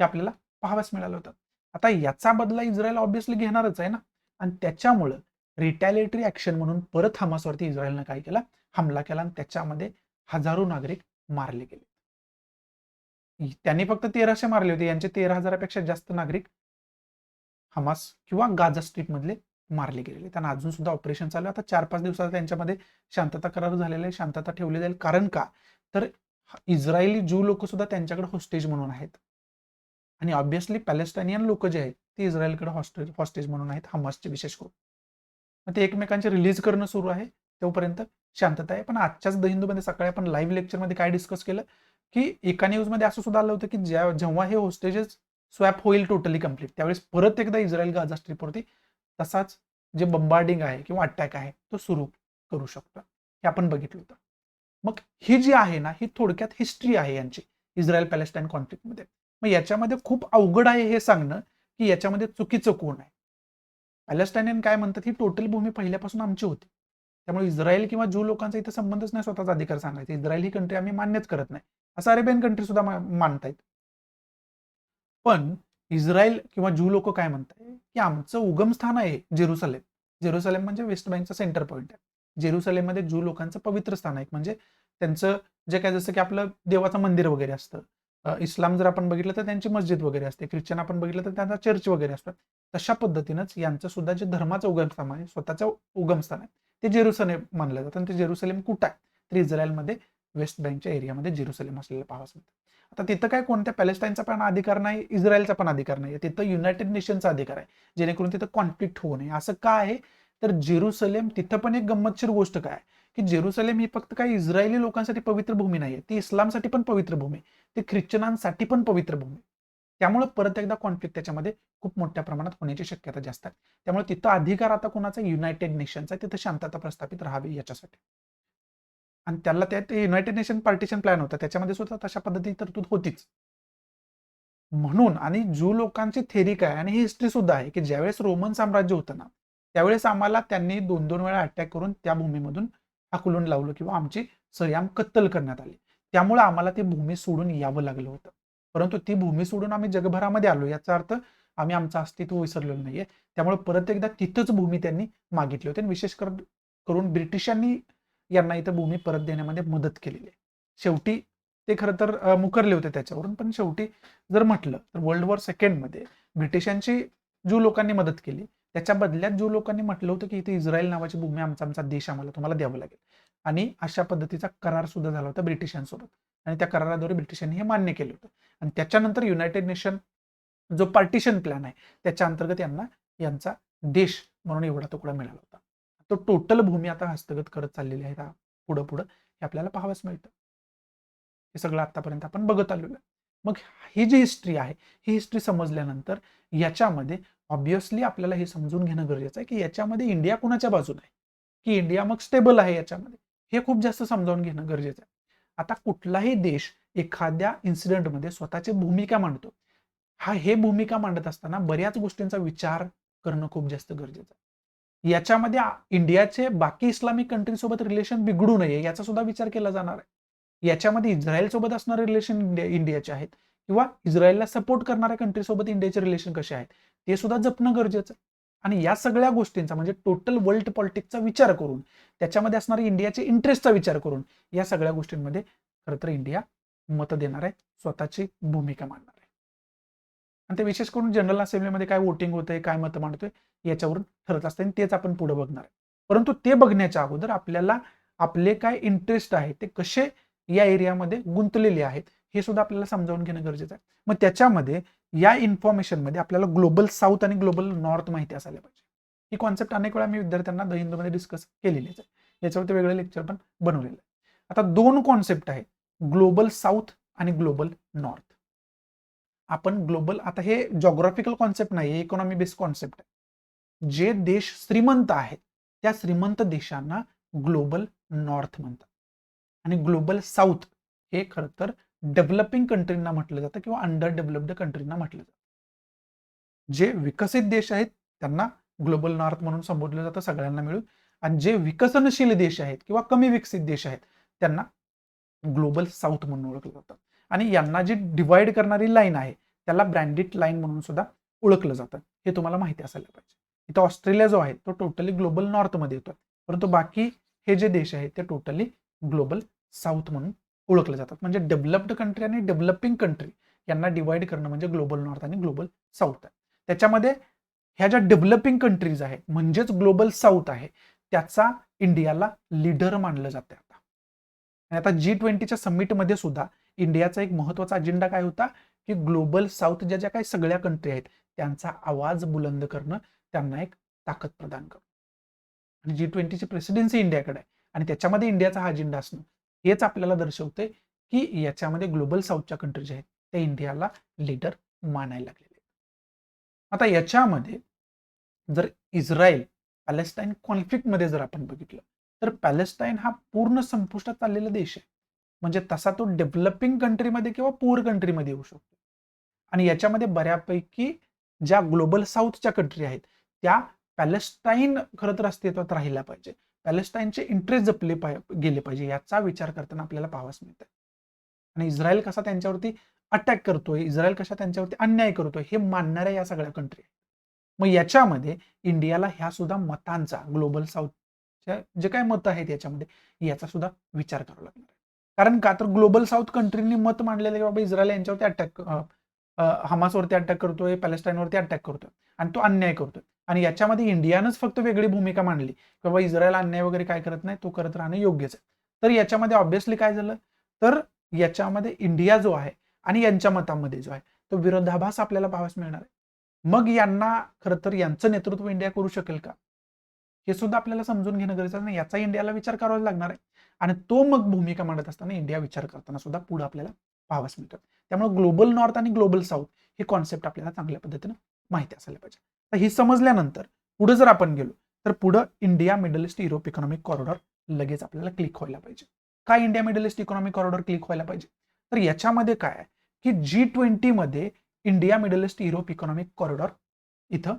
हे आपल्याला पाहावयास मिळालं होतं. आता याचा बदला इस्रायल ऑब्व्हियसली घेणारच आहे ना, आणि त्याच्यामुळं रिटॅलिएटरी ऍक्शन म्हणून परत हमासवरती इस्रायलनं काय केला, हमला केला आणि त्याच्यामध्ये हजारो नागरिक मारले गेले. त्यांनी फक्त 1300 मारले होते, यांचे 13,000पेक्षा जास्त नागरिक हमास किंवा गाझा स्ट्रीप मधले मारले गेलेले. त्यांना अजून सुद्धा ऑपरेशन चालू आहे. आता 4-5 दिवसात त्यांच्यामध्ये शांतता करार झालेला आहे, शांतता ठेवली जाईल. कारण का तर इस्रायली ज्यू लोक सुद्धा त्यांच्याकडे होस्टेज म्हणून आहेत आणि ऑब्व्हियसली पॅलेस्टायनियन लोक जे आहेत ते इस्रायलकडे हॉस्टेज म्हणून आहेत, हमासचे विशेष करून. मग ते एकमेकांचे रिलीज करणं सुरू आहे, तोपर्यंत शांतता आहे. पण आजच्याच द हिंदूमध्ये सकाळी आपण लाईव्ह लेक्चरमध्ये काय डिस्कस केलं की एका न्यूजमध्ये असं सुद्धा आलं होतं की जेव्हा हे होस्टेजेस स्वॅप होईल टोटली कम्प्लीट त्यावेळेस परत एकदा इस्रायल गाझा स्ट्रीपवरती तसाच जे बंबार्डिंग आहे किंवा अटॅक आहे तो सुरू करू शकतो, हे आपण बघितलं होतं. मग ही जी आहे ना ही थोडक्यात हिस्ट्री आहे यांची इस्रायल पॅलेस्टाईन कॉन्फ्लिक्टमध्ये. मग याच्यामध्ये खूप अवघड आहे हे सांगणं की याच्यामध्ये चुकीचं कोण आहे. पॅलेस्टायनियन काय म्हणतात ही टोटल भूमी पहिल्यापासून आमची होती, त्यामुळे इस्रायल किंवा ज्यू लोकांचा इथं संबंधच नाही स्वतःचा अधिकार सांगायचा. इस्रायल ही कंट्री आम्ही मान्यच करत नाही असं अरेबियन कंट्री सुद्धा मानतायत. पण इस्रायल किंवा ज्यू लोक काय म्हणतात की आमचं उगमस्थान आहे जेरुसलेम. जेरुसलेम म्हणजे वेस्ट बँकचा सेंटर पॉईंट आहे. जेरुसलेममध्ये ज्यू लोकांचं पवित्र स्थान आहे, म्हणजे त्यांचं जे काय जसं की आपलं देवाचं मंदिर वगैरे असतं इस्लाम जर आपण बघितलं तर त्यांची मस्जिद वगैरे असते, ख्रिश्चन आपण बघितलं तर त्यांचा चर्च वगैरे असतात. तशा पद्धतीनंच यांचं सुद्धा जे धर्माचं उगमस्थान आहे, स्वतःचं उगमस्थान आहे, ते जेरुसलेम मानलं जातं. आणि ते जेरुसलेम कुठं आहे? तर इस्रायलमध्ये वेस्ट बँकच्या एरियामध्ये जेरुसलेम असलेलं पाहावं मिळतं. आता तिथं काय कोणत्या पॅलेस्टाईनचा पण अधिकार नाही, इस्रायलचा पण अधिकार नाही, तिथं युनायटेड नेशनचा अधिकार आहे, जेणेकरून तिथं कॉन्फ्लिक्ट होऊ नये. असं का आहे? तर जेरुसलेम, तिथं पण एक गंमतशीर गोष्ट काय आहे की जेरुसलेम ही फक्त काही इस्रायली लोकांसाठी पवित्र भूमी नाहीये, ती इस्लामसाठी पण पवित्र भूमी आहे, ती ख्रिश्चनांसाठी पण पवित्र भूमी. त्यामुळे परत एकदा कॉन्फ्लिक्ट त्याच्यामध्ये खूप मोठ्या प्रमाणात होण्याची शक्यता जास्त आहे. त्यामुळे तिथं अधिकार आता कोणाचा? युनायटेड नेशनचा, तिथं शांतता प्रस्थापित राहावी याच्यासाठी. आणि त्याला त्यात युनायटेड नेशन पार्टिशन प्लॅन होता, त्याच्यामध्ये सुद्धा तशा पद्धती तरतूद होतीच. म्हणून आणि ज्यू लोकांची थेरी काय आणि ही हिस्ट्री सुद्धा आहे की ज्यावेळेस रोमन साम्राज्य होतं ना, त्यावेळेस आम्हाला त्यांनी 2-2 वेळा अटॅक करून त्या भूमीमधून हाकलून लावलं किंवा आमची सयाम कत्तल करण्यात आली. त्यामुळे आम्हाला ती भूमी सोडून यावं लागलं होतं. परंतु ती भूमी सोडून आम्ही जगभरामध्ये आलो, याचा अर्थ आम्ही आमचं अस्तित्व विसरलेलं नाहीये. त्यामुळे परत एकदा तिथंच भूमी त्यांनी मागितली होती आणि विशेष करून ब्रिटिशांनी यांना इथं भूमी परत देण्यामध्ये मदत केलेली आहे. शेवटी ते खरं तर मुकरले होते त्याच्यावरून, पण शेवटी जर म्हटलं तर वर्ल्ड वॉर सेकंडमध्ये ब्रिटिशांची ज्यू लोकांनी मदत केली, त्याच्या बदल्यात ज्यू लोकांनी म्हटलं होतं की इथे इस्रायल नावाची भूमी, आमचा देश आम्हाला तुम्हाला द्यावं लागेल. आणि अशा पद्धतीचा करार सुद्धा झाला होता ब्रिटिशांसोबत आणि त्या कराराद्वारे ब्रिटिशांनी हे मान्य केलं होतं. आणि त्याच्यानंतर युनायटेड नेशन जो पार्टिशन प्लॅन आहे त्याच्या अंतर्गत यांना यांचा देश म्हणून एवढा तुकडा मिळाला होता. तो टोटल भूमी आता हस्तगत करत चाललेली आहे पुढं पुढं हे आपल्याला पाहावंच मिळतं. हे सगळं आतापर्यंत आपण बघत आलेलो आहे. मग ही जी हिस्ट्री आहे, ही हिस्ट्री समजल्यानंतर याच्यामध्ये ऑब्व्हियसली आपल्याला हे समजून घेणं गरजेचं आहे की याच्यामध्ये इंडिया कुणाच्या बाजूने आहे, की इंडिया मग स्टेबल आहे याच्यामध्ये, हे खूप जास्त समजावून घेणं गरजेचं आहे. आता कुठलाही देश एखाद्या इन्सिडेंटमध्ये स्वतःची भूमिका मांडतो, हे भूमिका मांडत असताना बऱ्याच गोष्टींचा विचार करणं खूप जास्त गरजेचं आहे. याच्यामध्ये इंडियाचे बाकी इस्लामिक कंट्री सोबत रिलेशन बिघडू नये याचा सुद्धा विचार केला जाणार आहे. याच्यामध्ये इस्रायल सोबत असणारे रिलेशन इंडियाचे आहेत किंवा इस्रायलला सपोर्ट करणाऱ्या कंट्री सोबत इंडियाचे रिलेशन कसे आहेत ते सुद्धा जपणं गरजेचं आहे. आणि या सगळ्या गोष्टींचा म्हणजे टोटल वर्ल्ड पॉलिटिक्सचा विचार करून, त्याच्यामध्ये असणारे इंडियाचे इंटरेस्टचा विचार करून या सगळ्या गोष्टींमध्ये खरं तर इंडिया मत देणार आहे, स्वतःची भूमिका मांडणार आहे. आणि ते विशेष करून जनरल असेंब्लीमध्ये काय वोटिंग होतंय, काय मतं मांडतोय याच्यावरून ठरत असतं आणि तेच आपण पुढे बघणार आहे. परंतु ते बघण्याच्या अगोदर आपल्याला आपले काय इंटरेस्ट आहे ते कसे या एरियामध्ये गुंतलेले आहेत हे सुद्धा आपल्याला समजावून घेणं गरजेचं आहे. मग त्याच्यामध्ये या इन्फॉर्मेशनमध्ये आपल्याला ग्लोबल साऊथ आणि ग्लोबल नॉर्थ माहिती असायला पाहिजे. ही कॉन्सेप्ट अनेक वेळा मी विद्यार्थ्यांना द हिंदूमध्ये डिस्कस केलेलीच आहे, याच्यावरती वेगळं लेक्चर पण बनवलेलं आहे. आता 2 कॉन्सेप्ट आहेत, ग्लोबल साऊथ आणि ग्लोबल नॉर्थ. आपण ग्लोबल, आता हे जॉग्राफिकल कॉन्सेप्ट नाही, इकॉनॉमी बेस्ड कॉन्सेप्ट आहे. जे देश श्रीमंत आहेत त्या श्रीमंत देशांना ग्लोबल नॉर्थ म्हणतात आणि ग्लोबल साऊथ हे खरं तर डेव्हलपिंग कंट्रींना म्हटलं जातं किंवा अंडर डेव्हलप्ड कंट्रींना म्हटलं जातं. जे विकसित देश आहेत त्यांना ग्लोबल नॉर्थ म्हणून संबोधलं जातं सगळ्यांना मिळून, आणि जे विकसनशील देश आहेत किंवा कमी विकसित देश आहेत त्यांना ग्लोबल साऊथ म्हणून ओळखलं जातं. आणि यांना जी डिवाइड करणारी लाईन आहे त्याला ब्रँडिट लाईन म्हणून सुद्धा ओळखलं जातं, हे तुम्हाला माहिती असायला पाहिजे. इथं ऑस्ट्रेलिया जो आहे तो टोटली ग्लोबल नॉर्थमध्ये येतो, परंतु बाकी हे जे देश आहेत ते टोटली ग्लोबल साऊथ म्हणून ओळखले जातात. म्हणजे डेव्हलप्ड कंट्री आणि डेव्हलपिंग कंट्री यांना डिवाइड करणं म्हणजे ग्लोबल नॉर्थ आणि ग्लोबल साऊथ आहे. त्याच्यामध्ये ह्या ज्या डेव्हलपिंग कंट्रीज आहेत म्हणजेच ग्लोबल साऊथ आहे त्याचा इंडियाला लीडर मानलं जातं आता. आणि आता G20च्या समिटमध्ये सुद्धा इंडियाचा एक महत्वाचा अजेंडा काय होता की ग्लोबल साऊथ ज्या काही सगळ्या कंट्री आहेत त्यांचा आवाज बुलंद करणं, त्यांना एक ताकद प्रदान करणं. आणि G20ची प्रेसिडेन्सी इंडियाकडे आहे आणि त्याच्यामध्ये इंडियाचा हा अजेंडा असणं हेच आपल्याला दर्शवतंय की याच्यामध्ये ग्लोबल साऊथच्या कंट्री ज्या आहेत त्या इंडियाला लीडर मानायला लागलेले. आता याच्यामध्ये जर इस्रायल पॅलेस्टाईन कॉन्फ्लिक्टमध्ये जर आपण बघितलं तर पॅलेस्टाईन हा पूर्ण संपुष्टात चाललेला देश आहे. म्हणजे तसा तो डेव्हलपिंग कंट्रीमध्ये किंवा पुअर कंट्रीमध्ये येऊ शकतो. आणि याच्यामध्ये बऱ्यापैकी ज्या ग्लोबल साऊथच्या कंट्री आहेत त्या पॅलेस्टाईन खरं तर अस्तित्वात राहिला पाहिजे, पॅलेस्टाईनचे इंटरेस्ट जपले गेले पाहिजे याचा विचार करताना आपल्याला पाहावंच मिळतं. आणि इस्रायल कसा त्यांच्यावरती अटॅक करतोय, इस्रायल कशा त्यांच्यावरती अन्याय करतोय हे मानणाऱ्या या सगळ्या कंट्री. मग याच्यामध्ये इंडियाला ह्या सुद्धा मतांचा, ग्लोबल साऊथच्या जे काही मतं आहेत याच्यामध्ये याचा सुद्धा विचार करावा लागणार आहे. कारण का तर ग्लोबल साऊथ कंट्रीनी मत मांडलेलं की बाबा इस्रायल यांच्यावरती अटॅक, हमासवरती अटॅक करतोय, पॅलेस्टाईनवरती अटॅक करतोय आणि तो अन्याय करतोय. आणि याच्यामध्ये इंडियानंच फक्त वेगळी भूमिका मांडली की बाबा इस्रायल अन्याय वगैरे काय करत नाही, तो करत राहणं योग्यच आहे. तर याच्यामध्ये ऑब्व्हियसली काय झालं, तर याच्यामध्ये इंडिया जो आहे आणि यांच्या मतामध्ये जो आहे तो विरोधाभास आपल्याला पाहावयास मिळणार आहे. मग यांना खरं तर यांचं नेतृत्व इंडिया करू शकेल का, हे सुद्धा आपल्याला समजून घेणं गरजेचं नाही. याचा इंडियाला विचार करावा लागणार आहे. आणि तो मग भूमिका मांडत असताना इंडिया विचार करताना सुद्धा पुढे आपल्याला पाहावयास मिळतो. त्यामुळे ग्लोबल नॉर्थ आणि ग्लोबल साऊथ हे कॉन्सेप्ट आपल्याला चांगल्या पद्धतीने माहिती असायला पाहिजे. तर ही समजल्यानंतर पुढे जर आपण गेलो तर पुढे India middle east Europe economic corridor लगेच आपल्याला क्लिक व्हायला पाहिजे. काय India middle east economic corridor click व्हायला पाहिजे, तर याच्यामध्ये काय आहे की G20 मध्ये India middle east Europe economic corridor इथं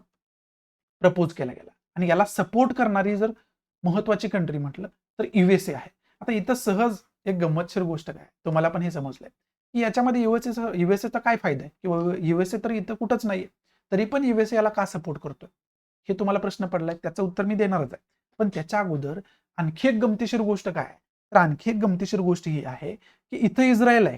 प्रपोज केला गेला. आणि याला सपोर्ट करणारी जर महत्वाची कंट्री म्हटलं तर USA आहे. आता इथं सहज एक गंमतशीर गोष्ट काय, तुम्हाला पण हे समजलंय की याच्यामध्ये युएसएचा काय फायदा आहे, किंवा युएसए तर इथं कुठंच नाहीये, तरी पण युएसए याला का सपोर्ट करतोय, हे तुम्हाला प्रश्न पडलाय. त्याचं उत्तर मी देणारच आहे. पण त्याच्या अगोदर आणखी एक गमतीशीर गोष्ट काय आहे, तर आणखी एक गमतीशीर गोष्ट ही आहे की इथं इस्रायल आहे.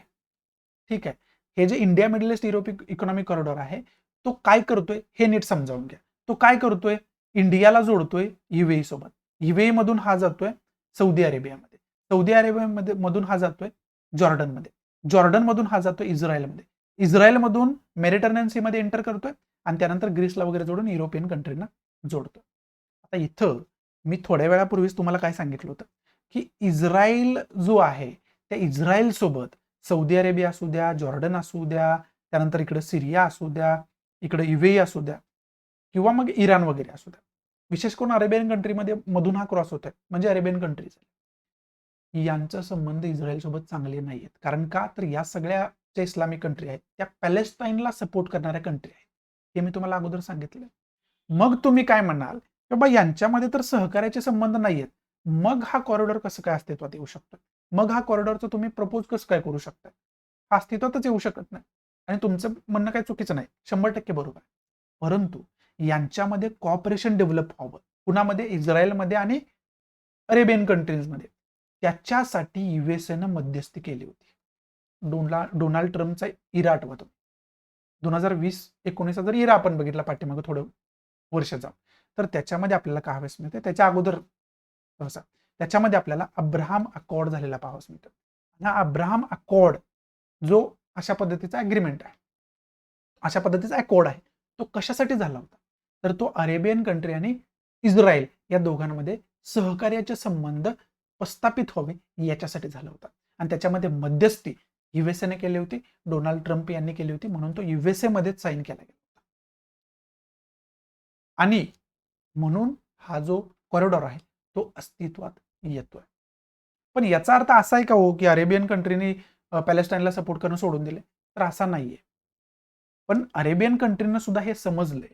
ठीक आहे, हे जे India middle east Europe economic corridor आहे तो काय करतोय हे नीट समजावून घ्या. तो काय करतोय, इंडियाला जोडतोय युएई सोबत. युएई मधून हा जातोय सौदी अरेबियामध्ये, सौदी अरेबियामध्ये मधून हा जातोय जॉर्डनमध्ये, जॉर्डन मधून हा जातोय इस्रायलमध्ये, इस्रायल मधून मेडिटरेनियन सी मध्ये एंटर करतोय आणि त्यानंतर ग्रीसला वगैरे जोडून युरोपियन कंट्रीना जोडतोय. आता इथं मी थोड्या वेळापूर्वीच तुम्हाला काय सांगितलं होतं की इस्रायल जो आहे त्या इस्रायल सोबत सौदी अरेबिया असू द्या, जॉर्डन असू द्या, त्यानंतर इकडे सिरिया असू द्या, इकडे युएई असू द्या, किंवा मग इराण वगैरे असू द्या, विशेष करून अरेबियन कंट्रीमध्ये मधून हा क्रॉस होतोय, म्हणजे अरेबियन कंट्रीज, यांचा संबंध इस्रायल सोबत चांगले नाहीयेत. कारण का तर या सगळ्या ज्या इस्लामिक कंट्री आहेत त्या पॅलेस्टाईनला सपोर्ट करणाऱ्या कंट्री आहेत, हे मी तुम्हाला अगोदर सांगितलं. मग तुम्ही काय म्हणाल की बाबा यांच्यामध्ये तर सहकार्याचे संबंध नाहीयेत, मग हा कॉरिडॉर कसं काय अस्तित्वात येऊ शकतो, मग हा कॉरिडॉरचं तुम्ही प्रपोज कसं काय करू शकता, हा अस्तित्वातच येऊ शकत नाही. आणि तुमचं म्हणणं काही चुकीचं नाही, 100% बरोबर आहे. परंतु यांच्यामध्ये कॉपरेशन डेव्हलप व्हावं, कुणामध्ये, इस्रायलमध्ये आणि अरेबियन कंट्रीजमध्ये, त्याच्यासाठी युएसएनं मध्यस्थी केली होती. डोनाल्ड ट्रम्पचा इरा आठवतो, 2020-19 जर इरा आपण बघितला पाठीमागं थोडं वर्ष जाऊ, तर त्याच्यामध्ये आपल्याला काय हवंच मिळते, त्याच्या अगोदर त्याच्यामध्ये आपल्याला अब्राहम अकॉर्ड झालेला पाहावयास मिळतो. हा अब्राहम अकॉर्ड जो अशा पद्धतीचा अग्रीमेंट आहे, अशा पद्धतीचा अकॉर्ड आहे, तो कशासाठी झाला होता, तर तो अरेबियन कंट्री आणि इस्रायल या दोघांमध्ये सहकार्याचे संबंध प्रस्थापित व्हावे याच्यासाठी झाला होता. आणि त्याच्यामध्ये मध्यस्थी युएसएने केली होती, डोनाल्ड ट्रम्प यांनी केली होती, म्हणून तो युएसए मध्येच साईन केला गेला होता. आणि म्हणून हा जो कॉरिडॉर आहे तो अस्तित्वात येतोय. पण याचा अर्थ असा आहे का हो की अरेबियन कंट्रीने पॅलेस्टाईनला सपोर्ट करणं सोडून दिले, तर असा नाहीये. पण अरेबियन कंट्रीनं सुद्धा हे समजलंय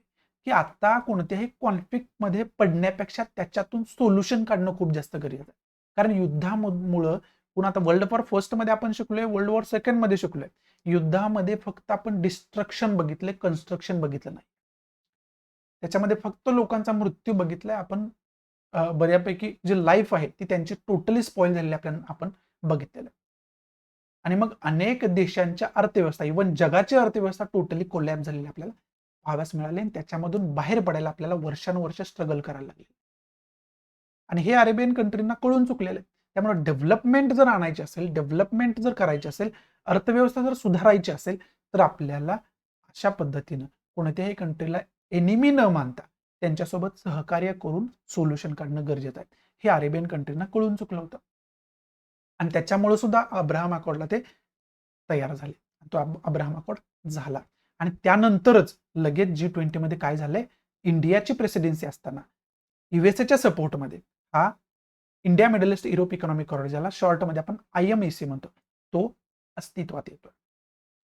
की आता कोणत्याही कॉन्फ्लिक्टमध्ये पडण्यापेक्षा त्याच्यातून सोल्युशन काढणं खूप जास्त गरजेचं आहे. कारण युद्धामुळं पुन्हा आता वर्ल्ड वॉर फर्स्ट मध्ये आपण शिकलोय, वर्ल्ड वॉर सेकंड मध्ये शिकलोय, युद्धामध्ये फक्त आपण डिस्ट्रक्शन बघितले, कन्स्ट्रक्शन बघितलं नाही. त्याच्यामध्ये फक्त लोकांचा मृत्यू बघितलाय आपण, बऱ्यापैकी जी लाईफ आहे ती त्यांची टोटली स्पॉइल झालेली आपल्याला आपण बघितलेलं. आणि मग अनेक देशांच्या अर्थव्यवस्था, इव्हन जगाची अर्थव्यवस्था टोटली कोलॅप्स झालेली आपल्याला पाहाव्यास मिळाली, आणि त्याच्यामधून बाहेर पडायला आपल्याला वर्षानुवर्ष स्ट्रगल करायला लागले. आणि हे अरेबियन कंट्रींना कळून चुकलेलं आहे. त्यामुळे डेव्हलपमेंट जर आणायची असेल, डेव्हलपमेंट जर करायची असेल, अर्थव्यवस्था जर सुधारायची असेल, तर आपल्याला अशा पद्धतीनं कोणत्याही कंट्रीला एनिमी न मानता त्यांच्यासोबत सहकार्य करून सोल्युशन काढणं गरजेचं आहे. हे अरेबियन कंट्रींना कळून चुकलं होतं. आणि त्याच्यामुळे सुद्धा अब्राहम अकॉर्डला ते तयार झाले. तो अब्राहम अकॉर्ड झाला. आणि त्यानंतरच लगेच G20 मध्ये काय झालंय, इंडियाची प्रेसिडेन्सी असताना युएसएच्या सपोर्टमध्ये हा India middle east Europe economic corridor, ज्याला शॉर्टमध्ये आपण IMEC म्हणतो, तो अस्तित्वात येतो.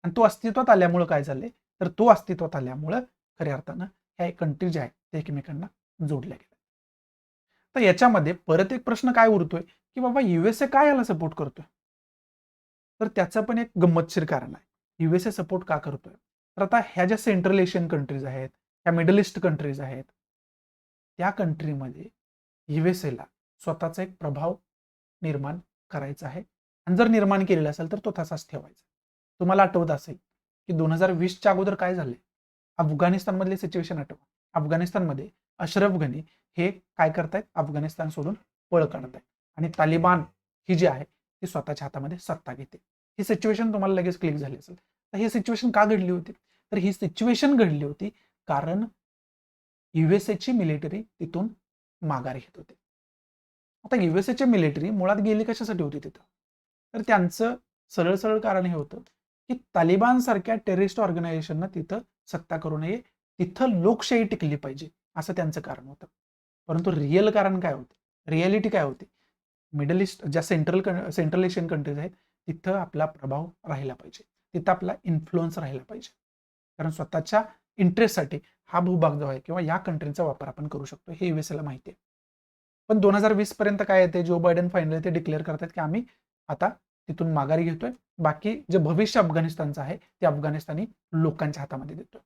आणि तो अस्तित्वात आल्यामुळे काय झालंय, तर तो अस्तित्वात आल्यामुळे खऱ्या अर्थानं ह्या कंट्री ज्या आहेत ते एकमेकांना जोडल्या गेल्या. तर याच्यामध्ये परत एक प्रश्न काय उरतोय की बाबा युएसए काय याला सपोर्ट करतोय, तर त्याचं पण एक गंमतशीर कारण आहे. युएसए सपोर्ट का करतोय, तर आता ह्या ज्या सेंट्रल एशियन कंट्रीज आहेत, ह्या मिडल ईस्ट कंट्रीज आहेत, त्या कंट्रीमध्ये युएसएला स्वतःचा एक प्रभाव निर्माण करायचा आहे, आणि जर निर्माण केलेला असेल तर तो तसाच ठेवायचा. तुम्हाला आठवत असेल की 2020च्या अगोदर काय झालंय, अफगाणिस्तानमधली सिच्युएशन आठवा. अफगाणिस्तानमध्ये अशरफ गनी हे काय करतायत, अफगाणिस्तान सोडून पळ काढतायत आणि तालिबान ही जी आहे ती स्वतःच्या हातामध्ये सत्ता घेते. ही सिच्युएशन तुम्हाला लगेच क्लिक झाली असेल. तर ही सिच्युएशन का घडली होती, तर ही सिच्युएशन घडली होती कारण युएसएची मिलिटरी तिथून माघार घेत होते. आता युएसएची मिलिटरी मुळात गेली कशासाठी होती तिथं, तर त्यांचं सरळ सरळ कारण हे होतं की तालिबान सारख्या टेररिस्ट ऑर्गनायझेशनना तिथं सत्ता करू नये, तिथं लोकशाही टिकली पाहिजे, असं त्यांचं कारण होतं. परंतु रिअल कारण काय होतं, रियालिटी काय होती, मिडल ईस्ट ज्या सेंट्रल एशियन कंट्रीज आहेत तिथं आपला प्रभाव राहिला पाहिजे, तिथं आपला इन्फ्लुअन्स राहिला पाहिजे. कारण स्वतःच्या इंटरेस्टसाठी हा भूभाग जो आहे किंवा या कंट्रीचा वापर आपण करू शकतो हे युएसएला माहिती आहे. पण 2020 पर्यंत काय येते, जो बायडन फायनली ते डिक्लेअर करतात की आम्ही आता तिथून माघारी घेतोय, बाकी जे भविष्य अफगाणिस्तानचं आहे ते अफगाणिस्तानी लोकांच्या हातामध्ये देतोय.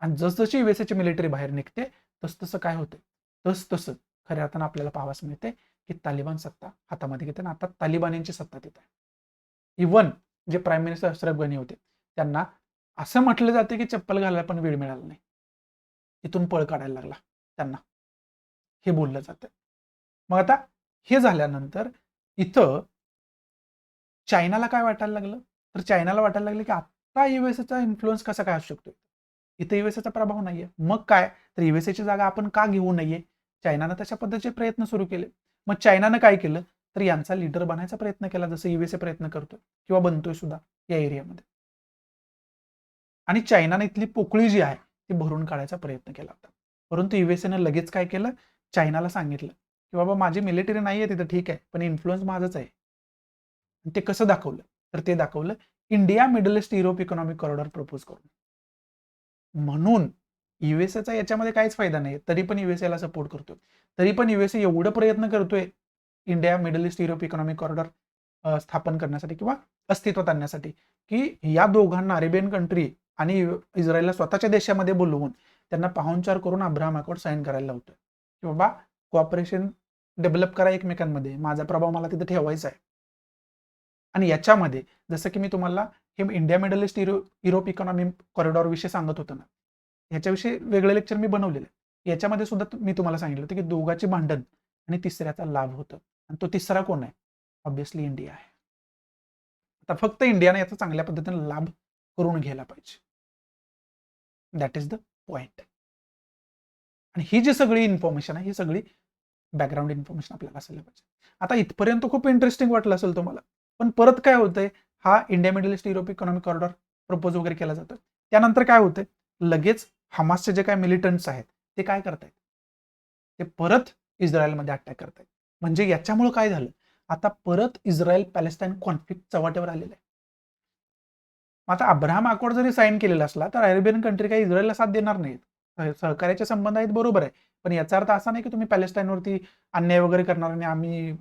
आणि जसजशी युएसएची मिलिटरी बाहेर निघते तसतसं काय होतं, तसतसं खऱ्या अर्थानं आपल्याला पाहावयास मिळते की तालिबान सत्ता हातामध्ये घेते आणि आता तालिबानींची सत्ता तिथे आहे. इव्हन जे प्राईम मिनिस्टर अशरफ गनी होते त्यांना असं म्हटलं जाते की चप्पल घालायला पण वेळ मिळाला नाही, तिथून पळ काढायला लागला त्यांना, हे बोललं जातं. मग आता हे झाल्यानंतर इथं चायनाला काय वाटायला लागलं, तर चायनाला वाटायला लागलं की आता युएसएचा इन्फ्लुअन्स कसा काय असू शकतो, इथं युएसएचा प्रभाव नाहीये, मग काय, तर युएसएची जागा आपण का घेऊ नये. चायनानं तशा पद्धतीचे प्रयत्न सुरू केले. मग चायनानं काय केलं, तर यांचा लीडर बनायचा प्रयत्न केला, जसं युएसए प्रयत्न करतोय किंवा बनतोय सुद्धा या एरियामध्ये. आणि चायनाने इथली पोकळी जी आहे ती भरून काढायचा प्रयत्न केला होता. परंतु युएसएनं लगेच काय केलं, चायनाला सांगितलं की बाबा माझी मिलिटरी नाहीये तिथं, ठीक आहे, पण इन्फ्लुअन्स माझंच आहे. ते कसं दाखवलं, तर ते दाखवलं India middle east Europe economic corridor propose करून. म्हणून युएसएचा याच्यामध्ये काहीच फायदा नाही, तरी पण युएसएला सपोर्ट करतोय, तरी पण युएसए एवढं प्रयत्न करतोय India middle east Europe economic corridor स्थापन करण्यासाठी किंवा अस्तित्वात आणण्यासाठी, की या दोघांना अरेबियन कंट्री आणि इस्रायलला स्वतःच्या देशामध्ये बोलवून त्यांना पाहुणचार करून अब्राहम अकॉर्ड साईन करायला लावतोय की बाबा कॉपरेशन डेव्हलप करा एकमेकांमध्ये, माझा प्रभाव मला तिथे ठेवायचा आहे. आणि याच्यामध्ये जसं की मी तुम्हाला हे India middle east Europe economic corridor विषयी सांगत होतो ना, ह्याच्याविषयी वेगळं लेक्चर मी बनवलेलं आहे. याच्यामध्ये सुद्धा मी तुम्हाला सांगितलं होतं की दोघांची भांडण आणि तिसऱ्याचा लाभ होतं, आणि तो तिसरा कोण आहे, ऑब्व्हियसली इंडिया आहे. आता फक्त इंडियाने याचा चांगल्या पद्धतीने लाभ करून घ्यायला पाहिजे, दॅट इज द पॉइंट. आणि ही जी सगळी इन्फॉर्मेशन आहे ही सगळी बॅकग्राऊंड इन्फॉर्मेशन आपल्याला असायला पाहिजे. आता इथपर्यंत खूप इंटरेस्टिंग वाटलं असेल तुम्हाला, पण परत काय होतंय, हा India middle east Europe economic corridor propose वगैरे केला जातो, त्यानंतर काय होतंय, लगेच हमासचे जे काय मिलिटंट्स आहेत ते काय करतायत, ते परत इस्रायलमध्ये अटॅक करतायत. म्हणजे याच्यामुळे काय झालं, आता परत इस्रायल पॅलेस्टाईन कॉन्फ्लिक्ट चव्हाट्यावर आलेला आहे. आता अब्राहम अकॉर्ड जरी साईन केलेला असला तर अरेबियन कंट्री काही इस्रायलला साथ देणार नाहीत. सहकार्याचे संबंध आहेत बरोबर आहे, पण याचा अर्थ असा नाही की तुम्ही पॅलेस्टाईनवरती अन्याय वगैरे करणार आणि आम्ही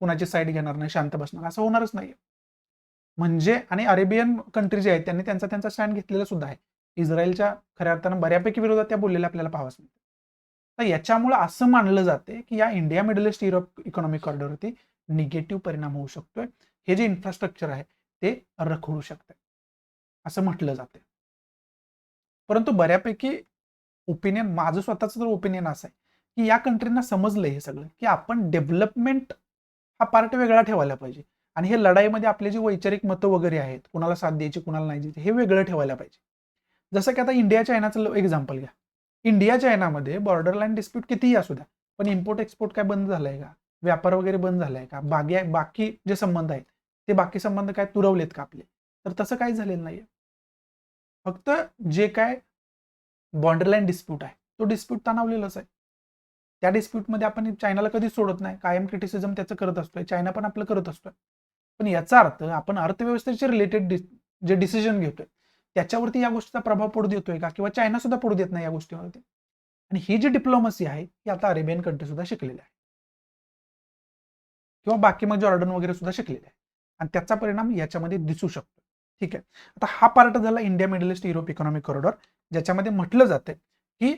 कुणाची साईड घेणार नाही, शांत बसणार, असं होणारच नाही. म्हणजे आणि अरेबियन कंट्री जे आहेत त्यांनी त्यांचा स्टँड घेतलेला सुद्धा आहे. इस्रायलच्या खऱ्या अर्थानं बऱ्यापैकी विरोधात त्या बोललेल्या आपल्याला पाहावंच मिळतं. तर याच्यामुळे असं मानलं जाते की या India middle east Europe economic कॉरिडॉरवरती निगेटिव्ह परिणाम होऊ शकतोय, हे जे इन्फ्रास्ट्रक्चर आहे ते रखडू शकते असं म्हटलं जाते. परंतु बऱ्यापैकी ओपिनियन, माझं स्वतःच तर ओपिनियन असं आहे की या कंट्रींना समजलंय हे सगळं की आपण डेव्हलपमेंट हा पार्ट वेगळा ठेवायला पाहिजे, आणि हे लढाईमध्ये आपली जी वैचारिक मतं वगैरे आहेत, कुणाला साथ द्यायची कुणाला नाही द्यायची, हे वेगळं ठेवायला पाहिजे. जसं की आता इंडिया चायनाचं एक्झाम्पल घ्या. इंडिया चायनामध्ये बॉर्डर लाईन डिस्प्यूट कितीही असू द्या, पण इम्पोर्ट एक्सपोर्ट काय बंद झालाय का, व्यापार वगैरे बंद झालाय का, बाकी जे संबंध आहेत ते बाकी संबंध काय तुरवलेत का आपले, तर तसं काही झालेलं नाहीये. फक्त जे काय बॉर्डर लाईन डिस्प्यूट आहे तो डिस्प्यूट तणावलेलाच आहे. त्या डिस्प्यूटमध्ये आपण चायनाला कधीच सोडत नाही, कायम क्रिटिसिझम त्याचं करत असतोय, चायना पण आपलं करत असतोय. पण याचा अर्थ आपण अर्थव्यवस्थेचे रिलेटेड जे डिसिजन घेतोय त्याच्यावरती या गोष्टीचा प्रभाव पडू देतोय का, किंवा चायना सुद्धा पडू देत नाही या गोष्टीवरती. आणि ही जी डिप्लोमसी आहे ही आता अरेबियन कंट्री सुद्धा शिकलेली आहे, किंवा बाकी मग जॉर्डन वगैरे सुद्धा शिकलेले आहे, आणि त्याचा परिणाम याच्यामध्ये दिसू शकतो. ठीक आहे, आता हा पार्ट झाला India middle east Europe economic corridor, ज्याच्यामध्ये म्हटलं जातं की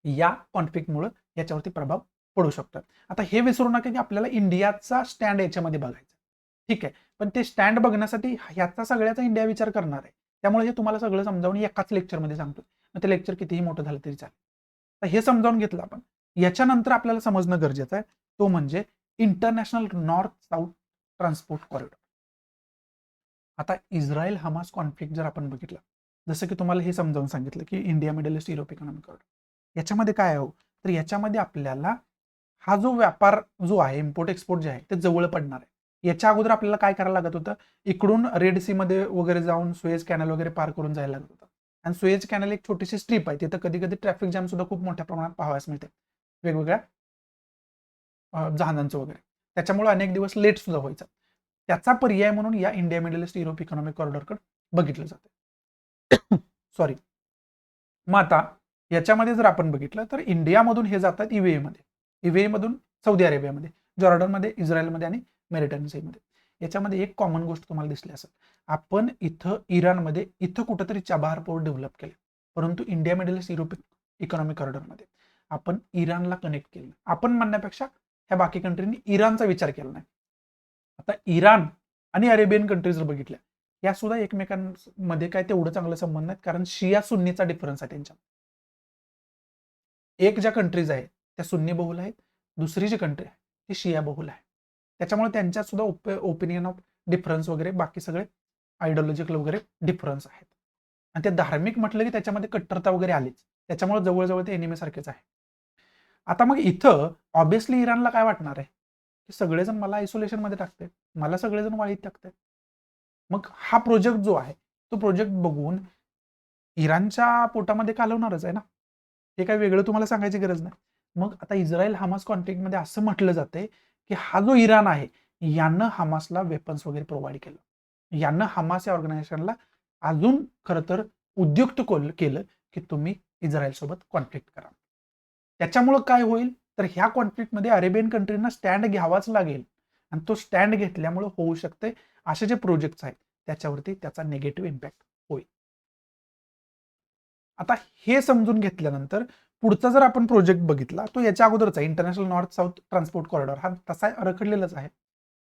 या कॉन्फ्लिक्टमुळे याच्यावरती प्रभाव पडू शकतो. आता हे विसरू नका की आपल्याला इंडियाचा स्टँड याच्यामध्ये बघायचा. ठीक आहे, पण ते स्टँड बघण्यासाठी ह्याचा सगळ्याचा इंडिया विचार करणार आहे. त्यामुळे हे तुम्हाला सगळं समजावून एकाच लेक्चरमध्ये सांगतो. मग ते लेक्चर कितीही मोठं झालं तरी चालेल. तर हे समजावून घेतलं आपण. याच्यानंतर आपल्याला समजणं गरजेचं आहे, तो म्हणजे international north south transport corridor. आता इस्रायल हमास कॉन्फ्लिक्ट जर आपण बघितलं, जसं की तुम्हाला हे समजावून सांगितलं की India middle east Europe economic corridor, याच्यामध्ये काय आहे, तर याच्यामध्ये आपल्याला हा जो व्यापार जो आहे, इम्पोर्ट एक्सपोर्ट जे आहे ते जवळ पडणार आहे. याच्या अगोदर आपल्याला काय करायला लागत होतं, इकडून रेड सी मध्ये वगैरे जाऊन सुएज कॅनल वगैरे पार करून जायला लागत होतं. आणि सुएज कॅनल एक छोटीशी स्ट्रीप आहे, तिथं कधी कधी ट्रॅफिक जॅम सुद्धा खूप मोठ्या प्रमाणात पाहावयास मिळते वेगवेगळ्या जहाजांचं वगैरे. त्याच्यामुळे अनेक दिवस लेट सुद्धा व्हायचा. त्याचा पर्याय म्हणून या India middle east Europe economic कॉरिडॉरकडे बघितलं जातं. सॉरी. मग आता याच्यामध्ये जर आपण बघितलं तर इंडियामधून हे जातात ईव्हीए मध्ये, ईव्हीए मधून सौदी अरेबियामध्ये, जॉर्डनमध्ये, इस्रायलमध्ये आणि मेरिटाईम सीमध्ये. याच्यामध्ये एक कॉमन गोष्ट तुम्हाला दिसली असेल, आपण इथं इराणमध्ये इथं कुठंतरी चाबार पोर्ट डेव्हलप केले, परंतु India middle east Europe economic कॉरिडॉरमध्ये आपण इराणला कनेक्ट केलं. आपण म्हणण्यापेक्षा ह्या बाकी कंट्रीनी इराणचा विचार केला नाही. आता इराण आणि अरेबियन कंट्रीज जर बघितल्या, या सुद्धा एकमेकांमध्ये काय तेवढं चांगलं संबंध नाहीत, कारण शिया सुन्नीचा डिफरन्स आहे त्यांच्या. एक ज्या कंट्रीज आहेत त्या सुन्नी बहुल आहेत, दुसरी जी कंट्री आहे ती शिया बहुल आहे. त्याच्यामुळे त्यांच्यात सुद्धा ओपिनियन ऑफ डिफरन्स वगैरे बाकी सगळे आयडिओलॉजिकल वगैरे डिफरन्स आहेत. आणि ते धार्मिक म्हटलं की त्याच्यामध्ये कट्टरता वगैरे आलीच, त्याच्यामुळे जवळजवळ ते एनिमी सारखेच आहे. आता मग इथं ऑब्विसली इराणला काय वाटणार आहे की सगळेजण मला आयसोलेशन मध्ये टाकतात, मला सगळेजण वाळीत टाकतात. मग हा प्रोजेक्ट जो आहे तो प्रोजेक्ट बघून इराणच्या पोटामध्ये कालवणारच आहे ना, हे काही वेगळं तुम्हाला सांगायची गरज नाही. मग आता इस्रायल हमास कॉन्फ्लिक्टमध्ये असं म्हटलं जातंय की हा जो इराण आहे यानं हमासला वेपन्स वगैरे प्रोव्हाइड केलं, यानं हमास या ऑर्गनायझेशनला अजून खरं तर उद्युक्त केलं की तुम्ही इस्रायल सोबत कॉन्फ्लिक्ट करा. त्याच्यामुळं काय होईल, तर ह्या कॉन्फ्लिक्टमध्ये अरेबियन कंट्रीना स्टँड घ्यावाच लागेल, आणि तो स्टँड घेतल्यामुळे होऊ शकते असे जे प्रोजेक्ट्स आहेत त्याच्यावरती त्याचा निगेटिव्ह इम्पॅक्ट होईल. आता हे समजून घेतल्यानंतर पुढचा जर आपण प्रोजेक्ट बघितला तो याच्या अगोदरचा international north south transport corridor हा तसा रखडलेलाच आहे.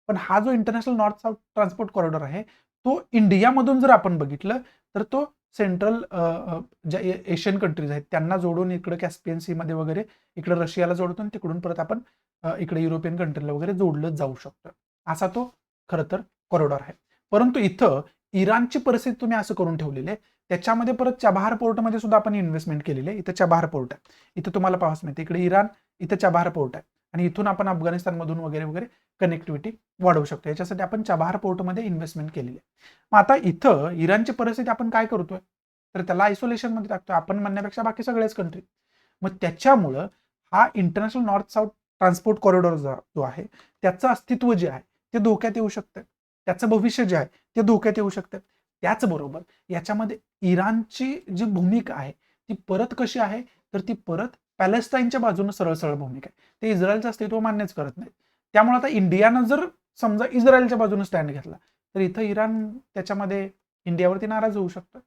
पण हा जो international north south transport corridor आहे तो इंडियामधून जर आपण बघितलं तर तो सेंट्रल ज्या एशियन कंट्रीज आहेत त्यांना जोडून इकडे कॅस्पियन सी मध्ये वगैरे इकडे रशियाला जोडतो आणि तिकडून परत आपण इकडे युरोपियन कंट्रीला वगैरे जोडलं जाऊ शकतं, असा तो खरं तर कॉरिडॉर आहे. परंतु इथं इराणची परिस्थिती तुम्ही असं करून ठेवलेली आहे, त्याच्यामध्ये परत चाबहार पोर्टमध्ये सुद्धा आपण इन्व्हेस्टमेंट केलेली आहे. इथं चाबहार पोर्ट आहे, इथं तुम्हाला पाहावंच मिळते, इकडे इराण, इथं चाबहार पोर्ट आहे आणि इथून आपण अफगाणिस्तानमधून वगैरे वगैरे कनेक्टिव्हिटी वाढवू शकतो. याच्यासाठी आपण चाबहार पोर्टमध्ये इन्व्हेस्टमेंट केलेली आहे. मग आता इथं इराणची परिस्थिती आपण काय करतोय, तर त्याला आयसोलेशनमध्ये टाकतोय आपण म्हणण्यापेक्षा बाकी सगळ्याच कंट्री. मग त्याच्यामुळं हा international north south transport corridor जो आहे त्याचं अस्तित्व जे आहे ते धोक्यात येऊ शकतं, त्याचं भविष्य जे आहे ते धोक्यात येऊ शकतं. त्याचबरोबर याच्यामध्ये इराणची जी भूमिका आहे ती परत कशी आहे, तर ती परत पॅलेस्टाईनच्या बाजूने सरळ सरळ भूमिका आहे, ते इस्रायलचं अस्तित्व मान्यच करत नाही. त्यामुळे आता इंडियानं जर समजा इस्रायलच्या बाजूने स्टँड घेतला तर इथं इराण त्याच्यामध्ये इंडियावरती नाराज होऊ शकतं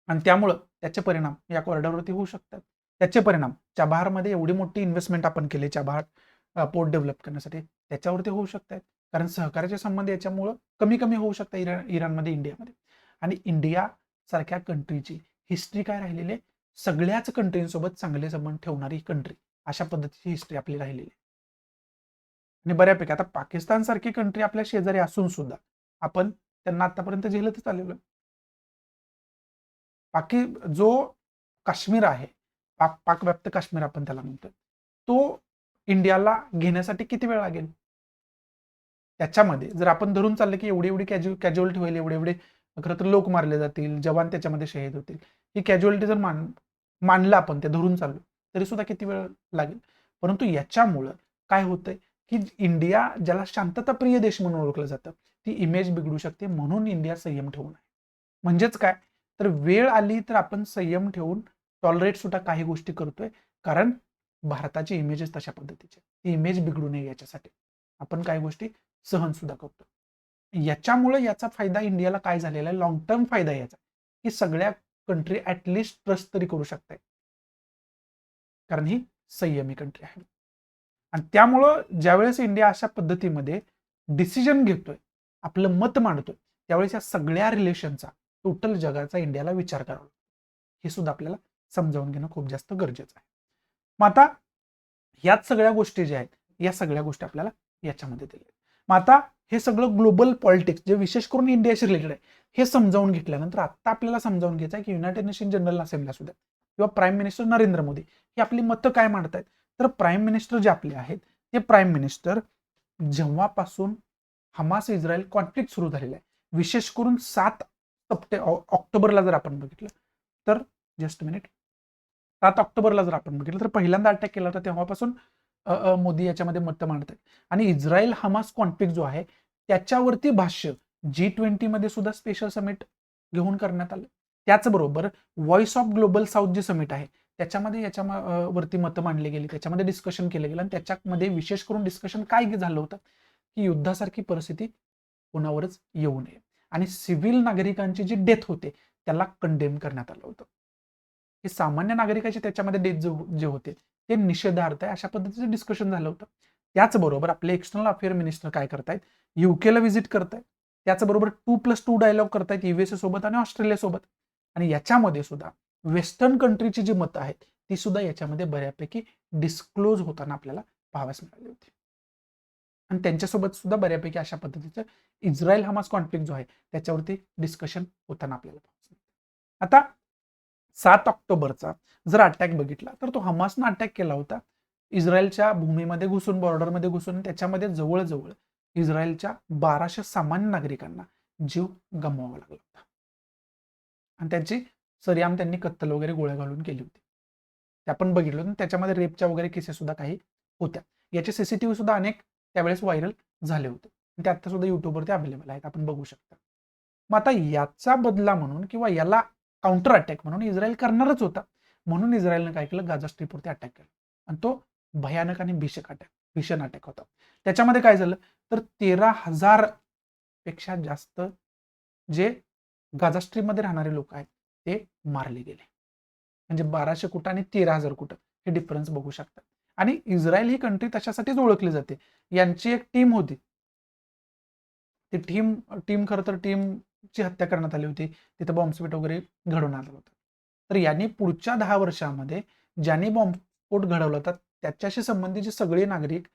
आणि त्यामुळं त्याचे परिणाम या कॉरिडॉरवरती होऊ शकतात. त्याचे परिणाम चाबहारमध्ये एवढी मोठी इन्व्हेस्टमेंट आपण केली चाबहार पोर्ट डेव्हलप करण्यासाठी, त्याच्यावरती होऊ शकतात. कारण सहकार्याचे संबंध याच्यामुळं कमी कमी होऊ शकतात इराणमध्ये इंडियामध्ये. आणि इंडिया सारख्या कंट्रीची हिस्ट्री काय राहिलेली आहे, सगळ्याच कंट्रींसोबत चांगले संबंध ठेवणारी कंट्री, अशा पद्धतीची हिस्ट्री आपली राहिलेली आहे. आणि बऱ्यापैकी आता पाकिस्तान सारखी कंट्री आपल्या शेजारी असून सुद्धा आपण त्यांना आतापर्यंत झेलतच आलेलो. बाकी जो काश्मीर आहे, पाकव्याप्त काश्मीर आपण त्याला म्हणतो, तो इंडियाला घेण्यासाठी किती वेळ लागेल. त्याच्यामध्ये जर आपण धरून चाललं की एवढी एवढी कॅज्युअलिटी होईल, एवढे एवढे खरं तर लोक मारले जातील, जवान त्याच्यामध्ये शहीद होतील, ही कॅज्युअलिटी जर मानलं आपण ते धरून चाललो तरी सुद्धा किती वेळ लागेल. परंतु याच्यामुळं काय होतंय की इंडिया ज्याला शांतताप्रिय देश म्हणून ओळखलं जातं ती इमेज बिघडू शकते, म्हणून इंडिया संयम ठेवून आहे. म्हणजेच काय, तर वेळ आली तर आपण संयम ठेवून टॉलरेट सुद्धा काही गोष्टी करतोय, कारण भारताची इमेजेस तशा पद्धतीची, ती इमेज बिघडू नये याच्यासाठी आपण काही गोष्टी सहन सुद्धा करतो. याच्यामुळे याचा फायदा इंडियाला काय झालेला आहे, लॉंग टर्म फायदा याचा की सगळ्या कंट्री ऍटलिस्ट ट्रस्ट तरी करू शकतात, कारण ही संयमी कंट्री आहे. आणि त्यामुळं ज्यावेळेस इंडिया अशा पद्धतीमध्ये डिसिजन घेतोय, आपलं मत मांडतोय त्यावेळेस या सगळ्या रिलेशनचा टोटल जगाचा इंडियाला विचार करावा लागतो. हे सुद्धा आपल्याला समजावून घेणं खूप जास्त गरजेचं आहे. मग आता याच सगळ्या गोष्टी ज्या आहेत या सगळ्या गोष्टी आपल्याला याच्यामध्ये दिल्या. मग आता हे सगळं ग्लोबल पॉलिटिक्स जे विशेष करून इंडियाशी रिलेटेड आहे हे समजावून घेतल्यानंतर आता आपल्याला समजावून घ्यायचं आहे की युनायटेड नेशन जनरल असेंब्ली असू द्या किंवा प्राईम मिनिस्टर नरेंद्र मोदी ही आपली मतं काय मांडतायत. तर प्राईम मिनिस्टर जे आपले आहेत ते प्राईम मिनिस्टर जेव्हापासून हमास इस्रायल कॉन्फ्लिक्ट सुरू झालेला आहे विशेष करून 7 ऑक्टोबरला जर आपण बघितलं तर जस्ट मिनिट 7 ऑक्टोबरला जर आपण बघितलं तर पहिल्यांदा अटॅक केला होता तेव्हापासून मोदी याच्यामध्ये मतं मांडत आहेत. आणि इस्रायल हमास कॉन्फ्लिक्ट जो आहे त्याच्यावरती भाष्य G20 मध्ये सुद्धा स्पेशल समिट घेऊन करण्यात आलं. त्याचबरोबर व्हॉइस ऑफ ग्लोबल साऊथ जे समिट आहे त्याच्यामध्ये याच्यावरती मतं मांडली गेली, त्याच्यामध्ये डिस्कशन केलं गेलं आणि त्याच्यामध्ये विशेष करून डिस्कशन काय झालं होतं की युद्धासारखी परिस्थिती कोणावरच येऊ नये आणि सिव्हिल नागरिकांची जी डेथ होते त्याला कंडेम करण्यात आलं होतं. हे सामान्य नागरिकांचे त्याच्यामध्ये डेथ जे होते ते निषेधार्थ आहे अशा पद्धतीचं डिस्कशन झालं होतं. त्याचबरोबर आपले एक्सटर्नल अफेअर मिनिस्टर काय करतायत युकेला व्हिजिट करतायत. त्याचबरोबर 2+2 डायलॉग करतायत युएसए सोबत आणि ऑस्ट्रेलिया सोबत. आणि याच्यामध्ये सुद्धा वेस्टर्न कंट्रीची जी मतं आहेत ती सुद्धा याच्यामध्ये बऱ्यापैकी डिस्क्लोज होताना आपल्याला पाहाव्यास मिळाली होती. आणि त्यांच्यासोबत सुद्धा बऱ्यापैकी अशा पद्धतीचं इस्रायल हमास कॉन्फ्लिक्ट जो आहे त्याच्यावरती डिस्कशन होताना आपल्याला पाहावं. आता 7 ऑक्टोबरचा जर अटॅक बघितला तर तो हमासनं अटॅक केला होता इस्रायलच्या भूमीमध्ये घुसून, बॉर्डरमध्ये घुसून. त्याच्यामध्ये जवळजवळ इस्रायलच्या 1200 सामान्य नागरिकांना जीव गमवावा लागला होता आणि त्यांची सरीआम त्यांनी कत्तल वगैरे गोळ्या घालून केली होती. ते आपण बघितलं. त्याच्यामध्ये रेपच्या वगैरे केसेस सुद्धा काही होत्या. याचे सीसीटीव्ही सुद्धा अनेक त्यावेळेस व्हायरल झाले होते. ते आता सुद्धा युट्यूबवरती अवेलेबल आहेत, आपण बघू शकता. मग आता याचा बदला म्हणून किंवा याला काउंटर अटॅक म्हणून इस्रायल करणारच होता. म्हणून इस्रायलने काय केलं, गाझा स्ट्रीपवरती अटॅक केला आणि तो भयानक आणि भीषण अटॅक होता. त्याच्यामध्ये काय झालं तर 13,000 पेक्षा जास्त जे गाझा स्ट्रीपमध्ये राहणारे लोक आहेत ते मारले गेले. म्हणजे 1200 कुठं आणि 13,000 कुठं हे डिफरन्स बघू शकता. आणि इस्रायल ही कंट्री तशासाठीच ओळखली जाते. यांची एक टीम होती. ती टीम खरं तर टीमची हत्या करण्यात आली होती. तिथं बॉम्बस्फोट वगैरे घडवून आला होता. तर यांनी पुढच्या 10 वर्षामध्ये ज्यांनी बॉम्बस्फोट घडवला होता त्याच्याशी संबंधित जे सगळे नागरिक,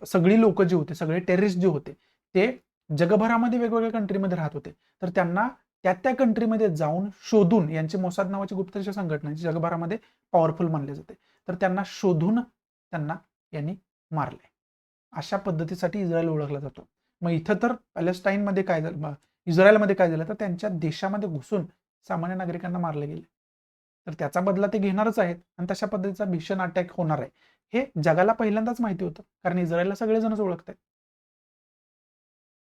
सगळी लोक जे होते, सगळे टेररिस्ट जे होते ते जगभरामध्ये वेगवेगळ्या कंट्रीमध्ये राहत होते. तर त्यांना त्या कंट्रीमध्ये जाऊन शोधून, यांची मोसाद नावाची गुप्तचर संघटना जगभरामध्ये पॉवरफुल मानले जाते, तर त्यांना शोधून त्यांना यांनी मारले. अशा पद्धतीसाठी इस्रायल ओळखला जातो. मग इथं तर पॅलेस्टाईनमध्ये काय झालं, इस्रायलमध्ये काय झालं तर त्यांच्या देशामध्ये घुसून सामान्य नागरिकांना मारले गेले. तर त्याचा बदला ते घेणारच आहेत आणि तशा पद्धतीचा भीषण अटॅक होणार आहे हे जगाला पहिल्यांदाच माहिती होतं, कारण इस्रायलला सगळेजणच ओळखतात.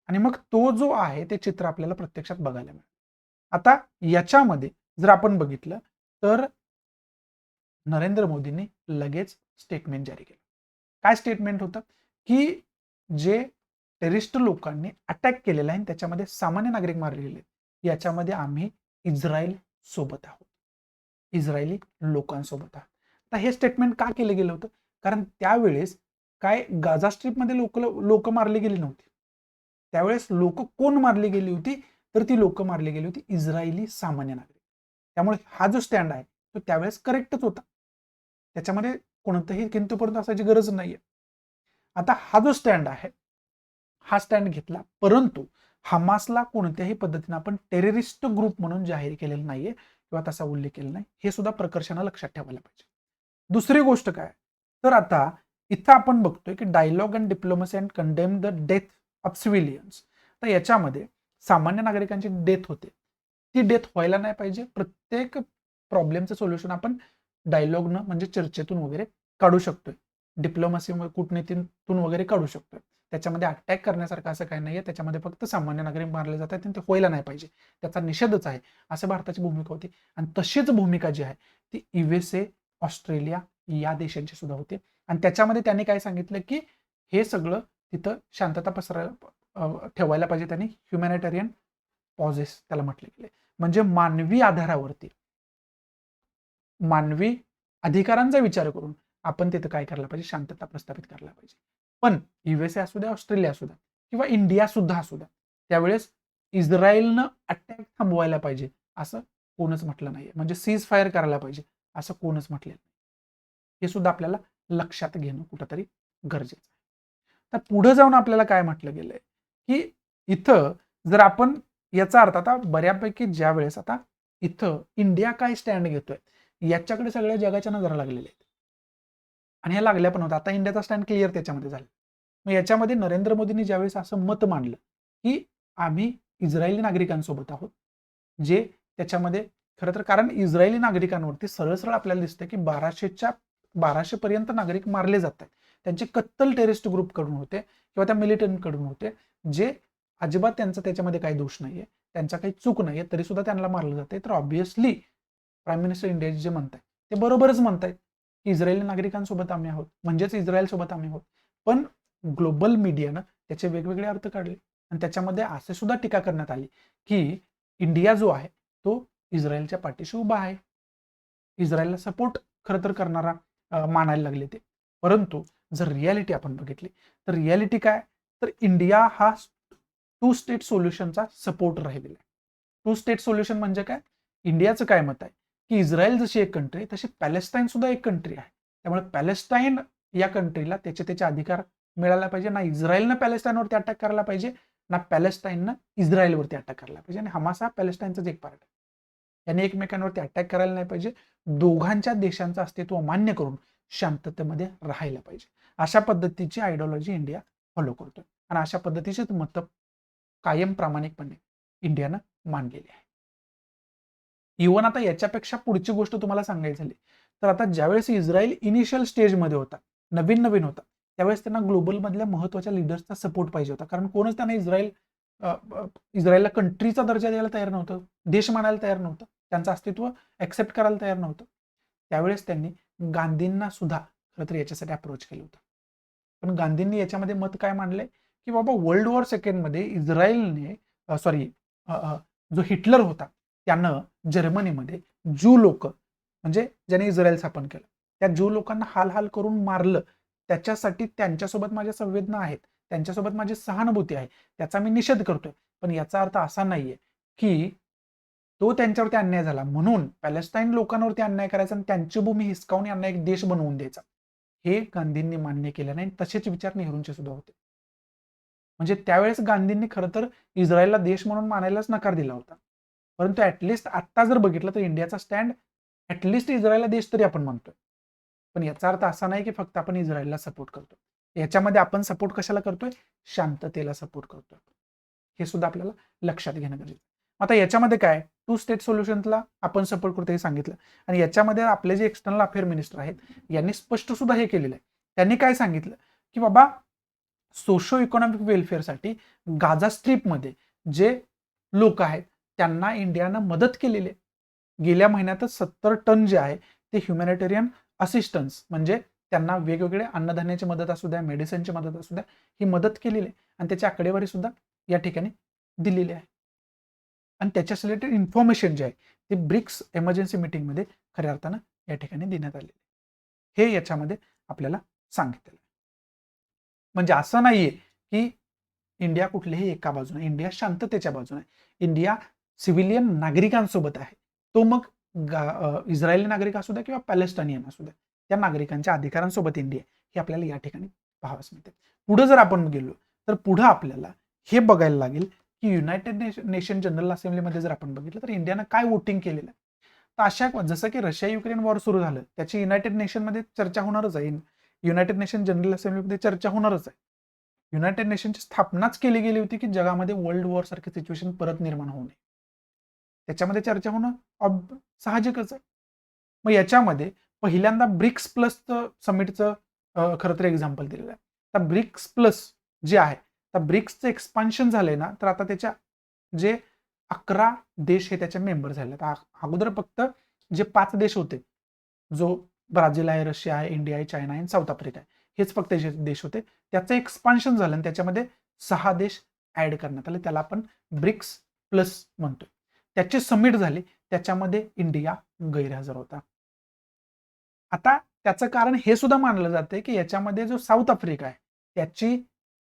आणि मग तो जो आहे ते चित्र आपल्याला प्रत्यक्षात बघायला मिळेल. आता याच्यामध्ये जर आपण बघितलं तर नरेंद्र मोदींनी लगेच स्टेटमेंट जारी केलं. काय स्टेटमेंट होतं की जे टेररिस्ट लोकांनी अटॅक केलेला आहे त्याच्यामध्ये सामान्य नागरिक मारले गेले, याच्यामध्ये आम्ही इस्रायल सोबत आहोत, इस्रायली लोकांसोबत आहोत. आता हे स्टेटमेंट का केलं गेलं होतं, कारण त्यावेळेस काय गाझा स्ट्रीपमध्ये लोक मारली गेली नव्हती. त्यावेळेस लोक कोण मारली गेली होती तर ती लोक मारली गेली होती इस्रायली सामान्य नागरिक. त्यामुळे हा जो स्टँड आहे तो त्यावेळेस करेक्टच होता. त्याच्यामध्ये कोणतंही किंतुपरंतु असायची गरज नाहीये. आता हा जो स्टँड आहे हा स्टँड घेतला, परंतु हमासला कोणत्याही पद्धतीने आपण टेररिस्ट ग्रुप म्हणून जाहीर केलेलं नाहीये किंवा तसा उल्लेख केला नाही, हे सुद्धा प्रकर्षानं लक्षात ठेवायला पाहिजे. दुसरी गोष्ट काय तर आता इथं आपण बघतोय की dialogue and diplomacy and condemn the death of civilians. तर याच्यामध्ये सामान्य नागरिकांची डेथ होते, ती डेथ व्हायला नाही पाहिजे. प्रत्येक प्रॉब्लेमचं सोल्युशन आपण डायलॉगनं म्हणजे चर्चेतून वगैरे काढू शकतोय, डिप्लोमसी कूटनीतीतून वगैरे काढू शकतोय. त्याच्यामध्ये अटॅक करण्यासारखं असं काही नाहीये, त्याच्यामध्ये फक्त सामान्य नागरिक मारले जातात आणि ते व्हायला नाही पाहिजे, त्याचा निषेधच आहे असं भारताची भूमिका होती. आणि तशीच भूमिका जी आहे ती युएसए, ऑस्ट्रेलिया या देशांची सुद्धा होती. आणि त्याच्यामध्ये त्यांनी काय सांगितलं की हे सगळं तिथं शांतता ठेवायला पाहिजे. त्यांनी ह्युमॅनिटेरियन पॉझेस त्याला म्हटले गेले, म्हणजे मानवी आधारावरती मानवी अधिकारांचा विचार करून आपण तिथं काय करायला पाहिजे, शांतता प्रस्थापित करायला पाहिजे. पण युएसए असू द्या, ऑस्ट्रेलिया असू द्या किंवा इंडिया सुद्धा असू द्या, त्यावेळेस इस्रायलनं अटॅक थांबवायला पाहिजे असं कोणच म्हटलं नाहीये, म्हणजे सीज फायर करायला पाहिजे असं कोणच म्हटलेलं नाही. हे सुद्धा आपल्याला लक्षात घेणं कुठंतरी गरजेचं आहे. तर पुढे जाऊन आपल्याला काय म्हटलं गेलंय की इथं जर आपण याचा अर्थ आता बऱ्यापैकी ज्या वेळेस आता इथं इंडिया काय स्टँड घेतोय याच्याकडे सगळ्या जगाच्या नजरा लागलेल्या आहेत आणि ह्या लागल्या पण होत्या. आता इंडियाचा स्टँड क्लिअर त्याच्यामध्ये झाला. मग याच्यामध्ये नरेंद्र मोदींनी ज्यावेळेस असं मत मांडलं की आम्ही इस्रायली नागरिकांसोबत आहोत, जे त्याच्यामध्ये खरं तर कारण इस्रायली नागरिकांवरती सरळ सरळ आपल्याला दिसतं की 1200 पर्यंत नागरिक मारले जातात. त्यांचे कत्तल टेररिस्ट ग्रुप कडून होते किंवा त्या मिलिटंटकडून होते, जे अजिबात त्यांचा त्याच्यामध्ये काही दोष नाहीये, त्यांचा काही चूक नाहीये, तरी सुद्धा त्यांना मारलं जाते. तर ऑब्व्हियसली प्राईम मिनिस्टर इंडिया जे म्हणतायत ते बरोबरच म्हणतायत की इस्रायली नागरिकांसोबत आम्ही आहोत, म्हणजेच इस्रायल सोबत आम्ही आहोत. पण ग्लोबल मीडियानं त्याचे वेगवेगळे अर्थ काढले आणि त्याच्यामध्ये असे सुद्धा टीका करण्यात आली की इंडिया जो आहे तो इस्रायलच्या पाठीशी उभा आहे, इस्रायलला सपोर्ट खरं तर करणारा मानायला लागले ते. परंतु जर रियालिटी आपण बघितली तर रियालिटी काय, तर इंडिया हा 2 स्टेट सोल्युशनचा सपोर्ट राहिलेला आहे. 2 स्टेट सोल्युशन म्हणजे काय, इंडियाचं काय मत आहे की इस्रायल जशी एक कंट्री आहे तशी पॅलेस्टाईन सुद्धा एक कंट्री आहे. त्यामुळे पॅलेस्टाईन या कंट्रीला त्याचे अधिकार मिळाला पाहिजे. ना इस्रायलनं पॅलेस्टाईनवरती अटॅक करायला पाहिजे, ना पॅलेस्टाईननं इस्रायलवरती अटॅक करायला पाहिजे. आणि हमास हा पॅलेस्टाईनचाच एक पार्ट आहे. यांनी एकमेकांवरती अटॅक करायला नाही पाहिजे. दोघांच्या देशांचं अस्तित्व मान्य करून शांततेमध्ये राहायला पाहिजे. अशा पद्धतीची आयडिओलॉजी इंडिया फॉलो करतोय आणि अशा पद्धतीचेच मत कायम प्रामाणिकपणे इंडियानं मांडलेली आहे. इव्हन आता याच्यापेक्षा पुढची गोष्ट तुम्हाला सांगायची झाली तर आता ज्यावेळेस इस्रायल इनिशियल स्टेजमध्ये होता, नवीन नवीन होता, त्यावेळेस त्यांना ग्लोबल मधल्या महत्वाच्या लिडर्सचा सपोर्ट पाहिजे होता. कारण कोणच त्यांना इस्रायलला कंट्रीचा दर्जा द्यायला तयार नव्हतं, देश मानायला तयार नव्हतं, त्यांचं अस्तित्व ऍक्सेप्ट करायला तयार नव्हतं. त्यावेळेस त्यांनी गांधींना सुद्धा खरं तर याच्यासाठी अप्रोच केलं होतं. पण गांधींनी याच्यामध्ये मत काय मांडले की बाबा वर्ल्ड वॉर सेकंड मध्ये इस्रायलने जो हिटलर होता त्यानं जर्मनीमध्ये ज्यू लोक म्हणजे ज्याने इस्रायल स्थापन केलं त्या ज्यू लोकांना हाल हाल करून मारलं, त्याच्यासाठी त्यांच्यासोबत माझ्या संवेदना आहेत, त्यांच्यासोबत माझी सहानुभूती आहे, त्याचा मी निषेध करतोय. पण याचा अर्थ असा नाहीये की तो त्यांच्यावरती अन्याय झाला म्हणून पॅलेस्टाईन लोकांवरती अन्याय करायचा आणि त्यांची भूमी हिसकावून यांना एक देश बनवून द्यायचा, हे गांधींनी मान्य केलं नाही. तसेच विचार नेहरूंचे सुद्धा होते. म्हणजे त्यावेळेस गांधींनी खरं तर इस्रायलला देश म्हणून मानायलाच नकार दिला होता. परंतु ऍटलिस्ट आता जर बघितलं तर इंडियाचा स्टँड ऍटलिस्ट इस्रायलला देश तरी आपण म्हणतोय. पण याचा अर्थ असा नाही की फक्त आपण इस्रायलला सपोर्ट करतोय. याच्यामध्ये आपण सपोर्ट कशाला करतोय, शांततेला सपोर्ट करतोय. हे सुद्धा आपल्याला लक्षात घेणं गरजेचं. आता याच्यामध्ये काय 2 स्टेट सोल्युशनला आपण सपोर्ट करतो हे सांगितलं आणि याच्यामध्ये आपले जे एक्सटर्नल अफेअर मिनिस्टर आहेत यांनी स्पष्ट सुद्धा हे केलेलं आहे. त्यांनी काय सांगितलं की बाबा सोशो इकॉनॉमिक वेलफेअरसाठी गाझा स्ट्रीपमध्ये जे लोक आहेत त्यांना इंडियानं मदत केलेली आहे. गेल्या महिन्यातच 70 टन जे आहे ते ह्युमॅनिटेरियन असिस्टन्स म्हणजे त्यांना वेगवेगळे अन्नधान्याची मदत असू द्या, मेडिसिनची मदत असू द्या, ही मदत केलेली आहे आणि त्याची आकडेवारी सुद्धा या ठिकाणी दिलेली आहे. आणि त्याच्या रिलेटेड इन्फॉर्मेशन जे आहे ते ब्रिक्स एमर्जन्सी मीटिंगमध्ये खऱ्या अर्थानं या ठिकाणी देण्यात आलेले. हे याच्यामध्ये आपल्याला सांगितलेलं. म्हणजे असं नाहीये की इंडिया कुठल्याही एका बाजूने, इंडिया शांततेच्या बाजूने आहे, इंडिया सिव्हिलियन नागरिकांसोबत आहे. तो मग इस्रायली नागरिक असू द्या किंवा पॅलेस्टानियन असू द्या, त्या नागरिकांच्या अधिकारांसोबत इंडिया हे आपल्याला या ठिकाणी पाहावंच मिळते. पुढे जर आपण गेलो तर पुढे आपल्याला हे बघायला लागेल की युनायटेड नेशन जनरल असेंब्लीमध्ये जर आपण बघितलं तर इंडियानं काय वोटिंग केलेलं आहे. तर अशा जसं की रशिया युक्रेन वॉर सुरू झालं त्याची युनायटेड नेशनमध्ये चर्चा होणारच आहे, युनायटेड नेशन जनरल असेंब्लीमध्ये चर्चा होणारच आहे. युनायटेड नेशनची स्थापनाच केली गेली होती की जगामध्ये वर्ल्ड वॉर सारखी सिच्युएशन परत निर्माण होऊ नये, त्याच्यामध्ये चर्चा होणं साहजिकच आहे. मग याच्यामध्ये पहिल्यांदा ब्रिक्स प्लस समिटचं खरं तर एक्झाम्पल दिलेलं आहे. तर ब्रिक्स प्लस जे आहे तर ब्रिक्सचं एक्सपान्शन झालंय ना, तर आता त्याच्या जे 11 देश हे त्याचे मेंबर झाले. अगोदर फक्त जे 5 देश होते, जो ब्राझील आहे, रशिया आहे, इंडिया आहे, चायना आहे, साऊथ आफ्रिका आहे, हेच फक्त देश होते. त्याचं एक्सपान्शन झालं आणि त्याच्यामध्ये 6 देश ऍड करण्यात आले, त्याला आपण ब्रिक्स प्लस म्हणतोय. त्याची समिट झाली, त्याच्यामध्ये इंडिया गैरहजर होता. आता त्याचं कारण हे सुद्धा मानलं जाते की याच्यामध्ये जो साऊथ आफ्रिका आहे त्याची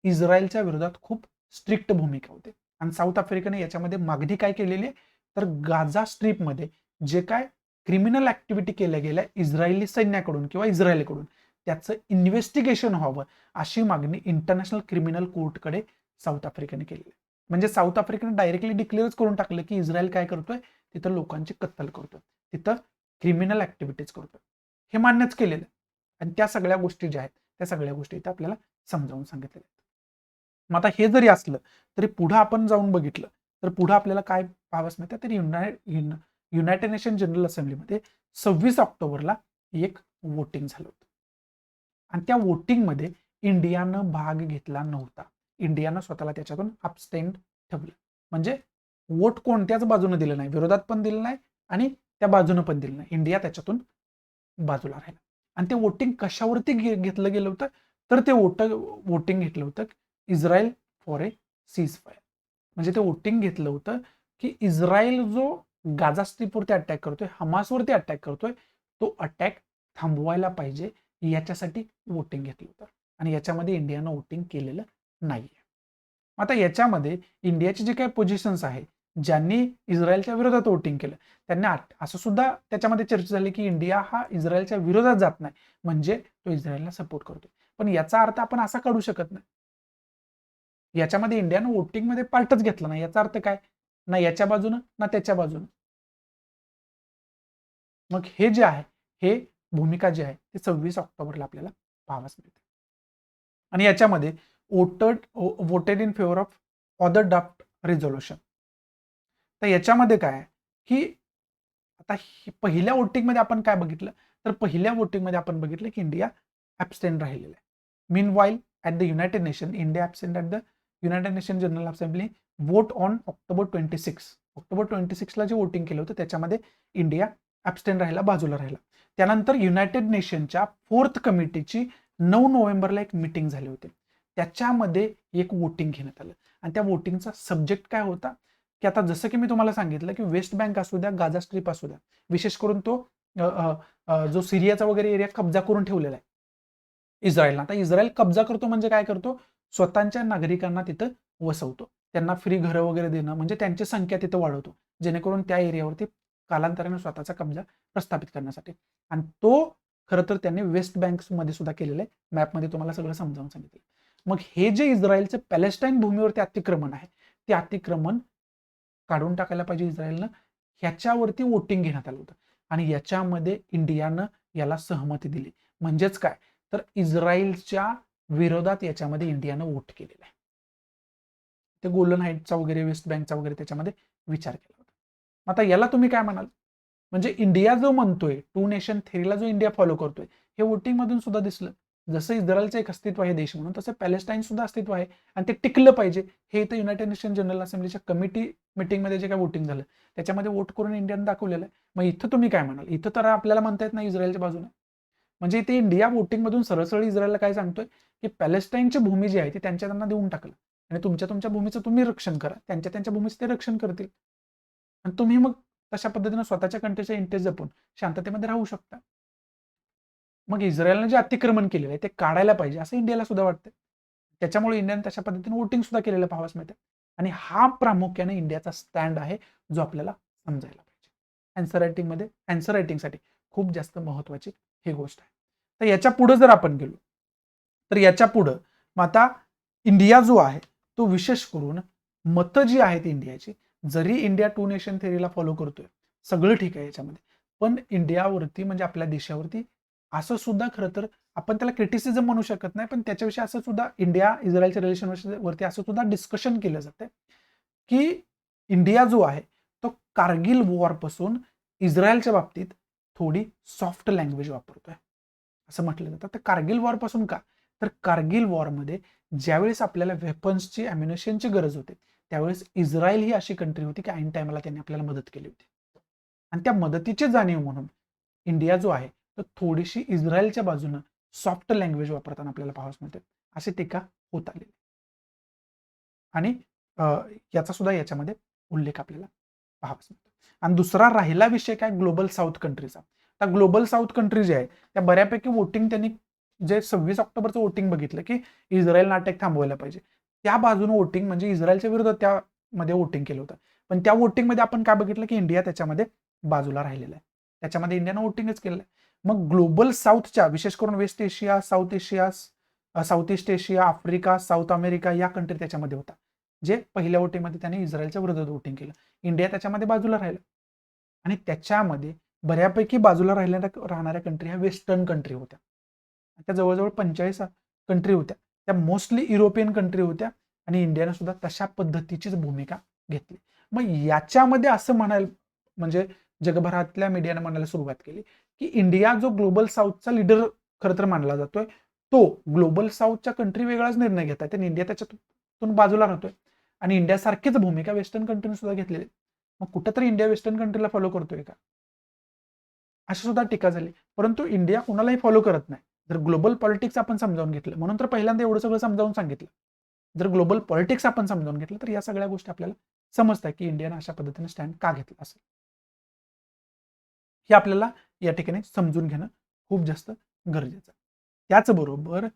इस्रायलच्या विरोधात खूप स्ट्रिक्ट भूमिका होती. आणि साऊथ आफ्रिकेने याच्यामध्ये मागणी काय केलेली आहे, तर गाझा स्ट्रीपमध्ये जे काय क्रिमिनल ऍक्टिव्हिटी केल्या गेल्या इस्रायली सैन्याकडून किंवा इस्रायलकडून त्याचं इन्व्हेस्टिगेशन व्हावं अशी मागणी इंटरनॅशनल क्रिमिनल कोर्टकडे साऊथ आफ्रिकेने केलेली आहे. म्हणजे साऊथ आफ्रिकेने डायरेक्टली डिक्लेअरच करून टाकलं की इस्रायल काय करतोय, तिथं लोकांची कत्तल करतोय, तिथं क्रिमिनल ऍक्टिव्हिटीज करतोय, हे मान्यच केलेलं आहे. आणि त्या सगळ्या गोष्टी ज्या आहेत त्या सगळ्या गोष्टी इथं आपल्याला समजावून सांगितलेल्या आहेत. मग आता हे जरी असलं तरी पुढं आपण जाऊन बघितलं तर पुढं आपल्याला काय पाहावंच मिळतं, तर युनायटेड नेशन जनरल असेंब्लीमध्ये 26 ऑक्टोबरला एक वोटिंग झालं होतं आणि त्या वोटिंगमध्ये इंडियानं भाग घेतला नव्हता. इंडियानं स्वतःला त्याच्यातून अबस्टेंड ठेवलं. म्हणजे वोट कोणत्याच बाजूने दिलं नाही, विरोधात पण दिलं नाही आणि त्या बाजूनं पण दिलं नाही. इंडिया त्याच्यातून बाजूला राहिला. आणि ते वोटिंग कशावरती घेतलं गेलं होतं, तर ते वोटिंग घेतलं होतं Israel for a cease fire. म्हणजे ते वोटिंग घेतलं होतं की इस्रायल जो गाझा स्ट्रीपवरती अटॅक करतोय, हमासवरती अटॅक करतोय, तो अटॅक थांबवायला पाहिजे याच्यासाठी वोटिंग घेतलं होतं. आणि याच्यामध्ये इंडियानं वोटिंग केलेलं नाहीये. आता याच्यामध्ये इंडियाची जे काही पोझिशन्स आहे, ज्यांनी इस्रायलच्या विरोधात वोटिंग केलं त्यांनी असं सुद्धा त्याच्यामध्ये चर्चा झाली की इंडिया हा इस्रायलच्या विरोधात जात नाही, म्हणजे तो इस्रायलला सपोर्ट करतोय. पण याचा अर्थ आपण असा काढू शकत नाही, याच्यामध्ये इंडियानं वोटिंगमध्ये पार्टच घेतला नाही. याचा अर्थ काय, ना याच्या बाजूनं ना त्याच्या बाजूनं. मग हे जे आहे, हे भूमिका जी आहे ती 26 ऑक्टोबरला आपल्याला पाहावयास मिळते. आणि याच्यामध्ये voted in favour of other draft resolution. तर याच्यामध्ये काय की आता पहिल्या वोटिंगमध्ये आपण काय बघितलं, तर पहिल्या वोटिंगमध्ये आपण बघितलं की इंडिया ॲब्स्टेंड राहिलेला आहे. Meanwhile at the united nation India absent at the united nation general assembly vote on October 26. October 26ला जे वोटिंग केलं होतं त्याच्यामध्ये इंडिया ॲब्स्टेंड राहिला, बाजूला राहिला. त्यानंतर युनायटेड नेशनच्या 4th कमिटीची 9 नोव्हेंबरला एक मीटिंग झाली होती. त्याच्यामध्ये एक वोटिंग घेण्यात आलं आणि त्या वोटिंगचा सब्जेक्ट काय होता, की आता जसं की मी तुम्हाला सांगितलं की वेस्ट बँक असू द्या, गाझा स्ट्रीप असू द्या, विशेष करून तो जो सिरियाचा वगैरे एरिया कब्जा करून ठेवलेला आहे इस्रायलला. आता इस्रायल कब्जा करतो म्हणजे काय करतो, स्वतःच्या नागरिकांना तिथं वसवतो, त्यांना फ्री घरं वगैरे देणं, म्हणजे त्यांची संख्या तिथं वाढवतो, जेणेकरून त्या एरियावरती कालांतराने स्वतःचा कब्जा प्रस्थापित करण्यासाठी. आणि तो खरं तर त्यांनी वेस्ट बँकमध्ये सुद्धा केलेलं आहे. मॅपमध्ये तुम्हाला सगळं समजावून सांगितलं. मग हे जे इस्रायलचं पॅलेस्टाईन भूमीवरती अतिक्रमण आहे, ते अतिक्रमण काढून टाकायला पाहिजे इस्रायलनं, ह्याच्यावरती वोटिंग घेण्यात आलं होतं आणि याच्यामध्ये इंडियानं याला सहमती दिली. म्हणजेच काय, तर इस्रायलच्या विरोधात याच्यामध्ये इंडियानं वोट केलेला आहे. ते गोलन हाईटचा वगैरे, वेस्ट बँकचा वगैरे त्याच्यामध्ये विचार केला होता. आता याला तुम्ही काय म्हणाल, म्हणजे इंडिया जो म्हणतोय, 2 नेशन थेरीला जो इंडिया फॉलो करतोय, हे वोटिंग मधून सुद्धा दिसलं. जसं इस्रायलचं एक अस्तित्व आहे देश म्हणून, तसं पॅलेस्टाईन सुद्धा अस्तित्व आहे आणि ते टिकलं पाहिजे, हे इथं युनायटेड नेशन जनरल असेंब्लीच्या कमिटी मीटिंगमध्ये जे काय वोटिंग झालं त्याच्यामध्ये वोट करून इंडियानं दाखवलेलं आहे. मग इथं तुम्ही काय म्हणाल, इथं तर आपल्याला म्हणता येत नाही इस्रायलच्या बाजूने. म्हणजे इथे इंडिया वोटिंग मधून सरळ सरळ इस्रायलला काय सांगतोय, की पॅलेस्टाईनची भूमी जी आहे ती त्यांना देऊन टाकलं आणि तुमच्या भूमीचं तुम्ही रक्षण करा, त्यांच्या भूमीचं ते रक्षण करतील आणि तुम्ही मग तशा पद्धतीने स्वतःच्या कंट्रीचा इंटरेस्ट जपून शांततेमध्ये राहू शकता. मग इस्रायलने जे अतिक्रमण केलेलं आहे ते काढायला पाहिजे असं इंडियाला सुद्धा वाटतं. त्याच्यामुळे इंडियाने तशा पद्धतीने वोटिंग सुद्धा केलेलं पाहावयास मिळतं आणि हा प्रामुख्याने इंडियाचा स्टँड आहे जो आपल्याला समजायला पाहिजे. आन्सर रायटिंगसाठी खूप जास्त महत्वाची ही गोष्ट आहे. तर याच्या पुढे जर आपण गेलो तर याच्या पुढं मग आता इंडिया जो आहे तो विशेष करून मतं जी आहेत इंडियाची, जरी इंडिया 2 नेशन थेरीला फॉलो करतोय, सगळं ठीक आहे याच्यामध्ये, पण इंडियावरती म्हणजे आपल्या देशावरती असं सुद्धा खरं तर आपण त्याला क्रिटिसिझम म्हणू शकत नाही, पण त्याच्याविषयी असं सुद्धा इंडिया इस्रायलच्या रिलेशन वरती असं सुद्धा डिस्कशन केलं जातं की इंडिया जो आहे तो कारगिल वॉर पासून इस्रायलच्या बाबतीत थोडी सॉफ्ट लँग्वेज वापरतोय असं म्हटलं जातं. तर कारगिल वॉर पासून का, तर कारगिल वॉरमध्ये ज्यावेळेस आपल्याला वेपन्सची अम्युनिशनची गरज होती त्यावेळेस इस्रायल ही अशी कंट्री होती की ऐन टायमाला त्यांनी आपल्याला मदत केली होती आणि त्या मदतीची जाणीव म्हणून इंडिया जो आहे तो थोडीशी इस्रायलच्या बाजूनं सॉफ्ट लँग्वेज वापरताना आपल्याला पाहावयास मिळते. अशी टीका होत आली आणि याचा सुद्धा याच्यामध्ये उल्लेख आपल्याला पाहावयास मिळतो. आणि दुसरा राहिला विषय काय, ग्लोबल साऊथ कंट्रीचा. तर ग्लोबल साऊथ कंट्री जे आहे त्या बऱ्यापैकी वोटिंग त्यांनी जे 26 ऑक्टोबरचं वोटिंग बघितलं की इस्रायल अटॅक थांबवायला पाहिजे, त्या बाजूने वोटिंग म्हणजे इस्रायलच्या विरोधात त्या मध्ये वोटिंग केलं होतं. पण त्या वोटिंगमध्ये आपण काय बघितलं की इंडिया त्याच्यामध्ये बाजूला राहिलेला आहे. त्याच्यामध्ये इंडियानं वोटिंगच केलेलं आहे. मग ग्लोबल साऊथच्या विशेष करून West Asia, South Asia, South East Asia, Africa, South America या कंट्री त्याच्यामध्ये होता, जे पहिल्या वोटिंगमध्ये त्याने इस्रायलच्या विरोधात वोटिंग केलं. इंडिया त्याच्यामध्ये बाजूला राहिला आणि त्याच्यामध्ये बऱ्यापैकी बाजूला राहणाऱ्या कंट्री ह्या वेस्टर्न कंट्री होत्या. त्या जवळजवळ 45 कंट्री होत्या. त्या मोस्टली युरोपियन कंट्री होत्या आणि इंडियाने सुद्धा तशा पद्धतीचीच भूमिका घेतली. मग याच्यामध्ये असं म्हणायला म्हणजे जगभरातल्या मीडियाने म्हणायला सुरुवात केली की इंडिया जो ग्लोबल साऊथचा लीडर खरं तर मानला जातोय, तो ग्लोबल साऊथच्या कंट्री वेगळाच निर्णय घेत आहे आणि इंडिया त्याच्यातून बाजूला राहतोय आणि इंडियासारखीच भूमिका वेस्टर्न कंट्रीने सुद्धा घेतलेली. मग कुठंतरी इंडिया वेस्टर्न कंट्रीला फॉलो करतोय का, अशी सुद्धा टीका झाली. परंतु इंडिया कुणालाही फॉलो करत नाही. जर ग्लोबल पॉलिटिक्स आपण समजावून घेतलं, म्हणून तर पहिल्यांदा एवढं सगळं समजावून सांगितलं. जर ग्लोबल पॉलिटिक्स आपण समजावून घेतलं तर या सगळ्या गोष्टी आपल्याला समजतात की इंडियाने अशा पद्धतीने स्टँड का घेतला असेल. हे आपल्याला या ठिकाणी समजून घेणं खूप जास्त गरजेचं आहे. त्याचबरोबर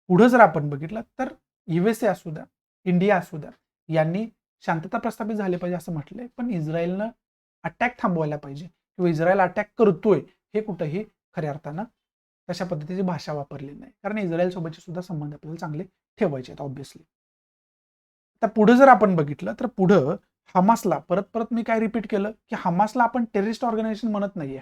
पुढे जर आपण बघितलं तर USA असू द्या, इंडिया असू द्या, यांनी शांतता प्रस्थापित झाली पाहिजे असं म्हटलंय, पण इस्रायलनं अटॅक थांबवायला पाहिजे किंवा इस्रायल अटॅक करतोय हे कुठंही खऱ्या अर्थानं तशा पद्धतीची भाषा वापरली नाही, कारण इस्रायल सोबतचे सुद्धा संबंध आपल्याला चांगले ठेवायचे आहेत ऑब्व्हियसली. आता पुढे जर आपण बघितलं तर पुढं हमासला परत परत मी काय रिपीट केलं की हमासला आपण टेररिस्ट ऑर्गनायझेशन म्हणत नाहीये.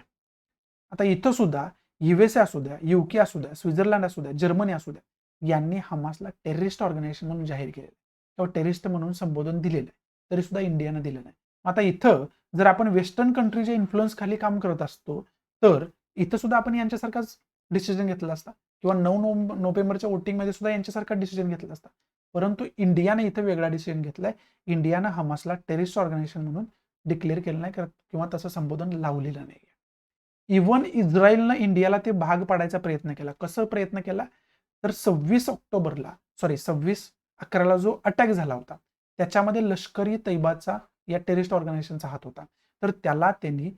आता इथं सुद्धा USA असू द्या, UK असू द्या, स्वित्झर्लंड असू द्या, जर्मनी असू द्या, यांनी हमासला टेररिस्ट ऑर्गनायझेशन म्हणून जाहीर केलेलं किंवा टेररिस्ट म्हणून संबोधन दिलेलं आहे, तरी सुद्धा इंडियानं दिलं नाही. आता इथं जर आपण वेस्टर्न कंट्रीच्या इन्फ्लुअन्स खाली काम करत असतो तर इथं सुद्धा आपण यांच्यासारखाच डिसिजन घेतला असता किंवा 9 नोव्हेंबरच्या वोटिंगमध्ये सुद्धा यांच्यासारखा डिसिजन घेतला असता. परंतु इंडियाने इथं वेगळा डिसिजन घेतलाय. इंडियानं हमासला टेररिस्ट ऑर्गनायझेशन म्हणून डिक्लेअर केलं नाही किंवा तसं संबोधन लावलेलं नाही. इव्हन इस्रायलनं इंडियाला ते भाग पाडायचा प्रयत्न केला. कसं प्रयत्न केला तर 26/11ला जो अटॅक झाला होता त्याच्यामध्ये लष्करी तैबाचा या टेररिस्ट ऑर्गनायझेशनचा हात होता. तर त्याला त्यांनी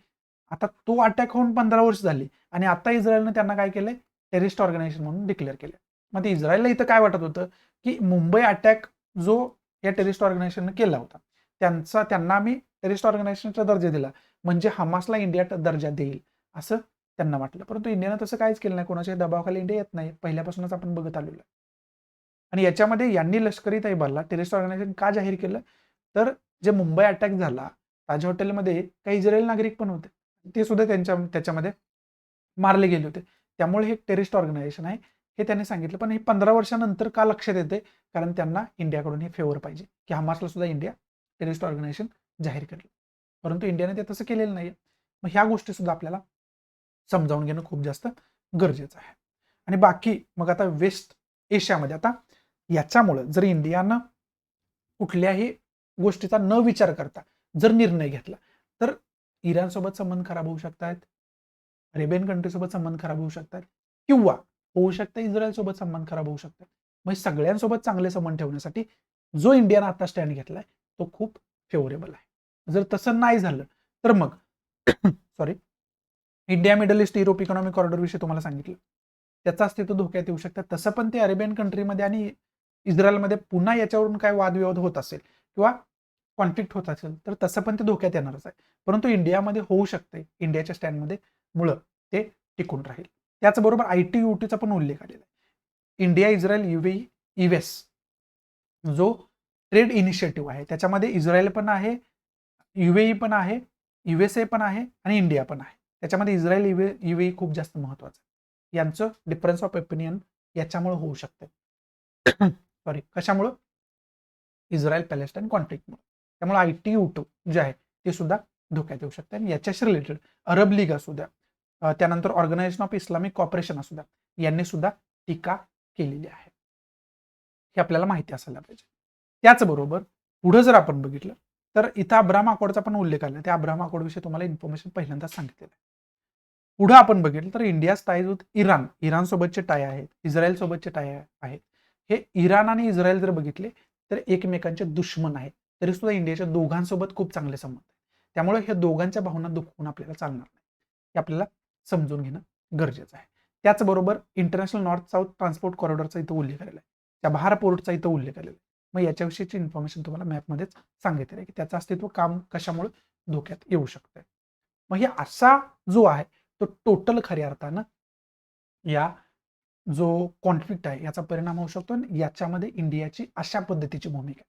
आता तो अटॅक होऊन 15 वर्ष झाली आणि आता इस्रायलनं त्यांना काय केलंय, टेररिस्ट ऑर्गनायझेशन म्हणून डिक्लेअर केलं. मग ते इस्रायलला इथं काय वाटत होतं की मुंबई अटॅक जो या टेररिस्ट ऑर्गनायझेशनने केला होता त्यांना आम्ही टेररिस्ट ऑर्गनायझेशनचा दर्जा दिला म्हणजे हमासला इंडिया दर्जा देईल असं त्यांना वाटलं. परंतु इंडियानं तसं काहीच केलं नाही. कोणाच्या दबावाखाली इंडिया येत नाही, पहिल्यापासूनच आपण बघत आलेलो आहे. आणि याच्यामध्ये यांनी लष्करी तैबाला टेररिस्ट ऑर्गनायझेशन का जाहीर केलं तर जे मुंबई अटॅक झाला ताज हॉटेलमध्ये काही इस्रायल नागरिक पण होते, ते सुद्धा त्याच्यामध्ये मारले गेले होते. त्यामुळे हे टेररिस्ट ऑर्गनायझेशन आहे हे त्यांनी सांगितलं. पण हे 15 वर्षानंतर का लक्षात येते, कारण त्यांना इंडियाकडून हे फेवर पाहिजे की हमासला सुद्धा इंडिया टेररिस्ट ऑर्गनायझेशन जाहीर करेल. परंतु इंडियाने ते तसं केलेलं नाही. मग ह्या गोष्टी सुद्धा आपल्याला समजावून घेणं खूप जास्त गरजेचं आहे. आणि बाकी मग आता वेस्ट एशियामध्ये आता याच्यामुळं जर इंडियानं कुठल्याही गोष्टीचा न विचार करता जर निर्णय घेतला तर इराणसोबत संबंध खराब होऊ शकतात, अरेबियन कंट्रीसोबत संबंध खराब होऊ शकतात किंवा होऊ शकतं इस्रायल सोबत संबंध खराब होऊ शकतात. मग सगळ्यांसोबत चांगले संबंध ठेवण्यासाठी जो इंडियानं आता स्टँड घेतलाय तो खूप फेवरेबल आहे. जर तसं नाही झालं तर मग sorry India middle east Europe economic corridor विषयी तुम्हाला सांगितलं, त्याचं अस्तित्व धोक्यात येऊ शकतं. तसं पण ते अरेबियन कंट्रीमध्ये आणि इस्रायलमध्ये पुन्हा याच्यावरून काय वादविवाद होत असेल किंवा कॉन्फ्लिक्ट होत असेल तर तसं पण ते धोक्यात येणारच आहे. परंतु इंडियामध्ये होऊ शकते, इंडियाच्या स्टँडमध्ये मुळे ते टिकून राहील. त्याचबरोबर ITU-चा पण उल्लेख आलेला आहे. इंडिया, इस्रायल, UAE, US जो ट्रेड इनिशिएटिव्ह आहे त्याच्यामध्ये इस्रायल पण आहे, UAE पण आहे, USA पण आहे आणि इंडिया पण आहे. त्याच्यामध्ये इस्रायल, UAE खूप जास्त महत्वाचं आहे. यांचं डिफरन्स ऑफ ओपिनियन याच्यामुळे होऊ शकते. सॉरी कशामुळं, इस्रायल पॅलेस्टाईन कॉन्फ्लिक्टमुळे. त्यामुळे ITU-2 जे आहे ते सुद्धा धोक्यात येऊ शकते. आणि याच्याशी रिलेटेड अरब लीग असू द्या, त्यानंतर ऑर्गनायझेशन ऑफ इस्लामिक कॉपरेशन असू द्या, यांनी सुद्धा टीका केलेली आहे. हे आपल्याला माहिती असायला पाहिजे. त्याचबरोबर पुढे जर आपण बघितलं तर इथं अब्राहम अकॉर्डचा पण उल्लेख आला. त्या अब्राहम अकॉर्ड विषयी तुम्हाला इन्फॉर्मेशन पहिल्यांदाच सांगितलेलं आहे. पुढे आपण बघितलं तर इंडिया टाईज विथ इराण सोबतचे टाय आहेत, इस्रायल सोबतचे टाय आहेत. हे इराण आणि इस्रायल जर बघितले तर एकमेकांचे दुश्मन आहेत, तरी सुद्धा इंडियाच्या दोघांसोबत खूप चांगले संबंध आहेत. त्यामुळे हे दोघांच्या भावना दुखवून आपल्याला चालणार नाही, हे आपल्याला समजून घेणं गरजेचं आहे. त्याचबरोबर इंटरनॅशनल नॉर्थ साऊथ ट्रान्सपोर्ट कॉरिडॉरचा इथं उल्लेख आलेला आहे, त्या चबहार पोर्टचा इथं उल्लेख आलेला आहे. मग याच्याविषयीची इन्फॉर्मेशन तुम्हाला मॅपमध्येच सांगितली आहे की त्याचं अस्तित्व काम कशामुळे धोक्यात येऊ शकतंय. मग हे असा जो आहे तो टोटल खऱ्या अर्थानं या जो कॉन्फ्लिक्ट आहे याचा परिणाम होऊ शकतो आणि याच्यामध्ये इंडियाची अशा पद्धतीची भूमिका.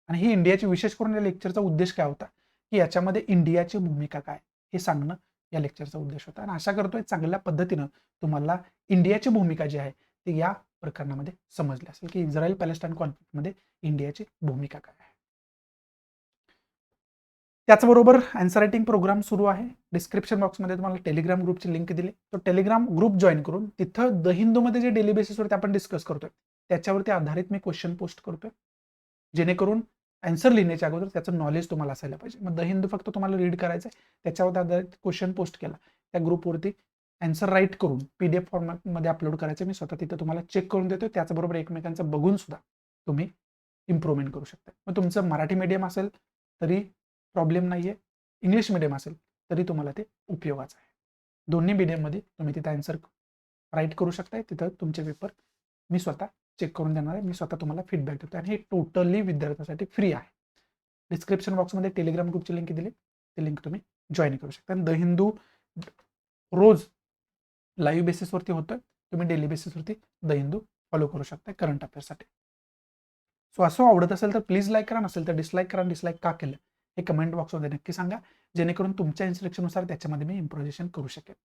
आणि ही इंडियाची विशेष करून या लेक्चरचा उद्देश काय होता की याच्यामध्ये इंडियाची भूमिका काय हे सांगणं या लेक्चरचा उद्देश होता. आणि आशा करतोय चांगल्या पद्धतीनं तुम्हाला इंडियाची भूमिका जी आहे ती या प्रकरणामध्ये समजली असेल की इस्रायल पॅलेस्टाईन कॉन्फ्लिक्टमध्ये इंडियाची भूमिका काय आहे. त्याचबरोबर आन्सर रायटिंग प्रोग्राम सुरू आहे. डिस्क्रिप्शन बॉक्समध्ये तुम्हाला टेलिग्राम ग्रुपची लिंक दिली. तो टेलिग्राम ग्रुप जॉईन करून तिथं द हिंदूमध्ये जे डेली बेसिसवरती आपण डिस्कस करतोय त्याच्यावरती आधारित मी क्वेश्चन पोस्ट करतोय, जेणेकरून आन्सर लिहिण्याच्या अगोदर त्याचं नॉलेज तुम्हाला असायला पाहिजे. मग द हिंदू फक्त तुम्हाला रीड करायचं आहे, त्याच्यावर आधारित क्वेश्चन पोस्ट केला त्या ग्रुपवरती आन्सर राईट करून PDF फॉर्मॅटमध्ये अपलोड करायचं. मी स्वतः तिथं तुम्हाला चेक करून देतो. त्याचबरोबर एकमेकांचं बघून सुद्धा तुम्ही इम्प्रूव्हमेंट करू शकता. मग तुमचं मराठी मीडियम असेल तरी प्रॉब्लेम नाही आहे, इंग्लिश मीडियम असेल तरी तुम्हाला ते उपयोगाचं आहे. दोन्ही मीडियममध्ये तुम्ही तिथं आन्सर राईट करू शकताय. तिथं तुमचे पेपर मी स्वतः चेक करून देणार आहे. मी स्वतः तुम्हाला फीडबॅक देतो आणि हे टोटली विद्यार्थ्यांसाठी फ्री आहे. डिस्क्रिप्शन बॉक्समध्ये टेलिग्राम ग्रुपची लिंक दिली, ती लिंक तुम्ही जॉईन करू शकता. द हिंदू रोज लाईव्ह बेसिसवरती होतं, तुम्ही डेली बेसिसवरती द हिंदू फॉलो करू शकता करंट अफेअर्ससाठी. सो असं आवडत असेल तर प्लीज लाईक करा, नसेल तर डिसलाईक करा. डिसलाईक का केलं हे कमेंट बॉक्समध्ये नक्की सांगा, जेणेकरून तुमच्या इन्स्ट्रक्शननुसार त्याच्यामध्ये मी इम्प्रोव्हायझेशन करू शकेन.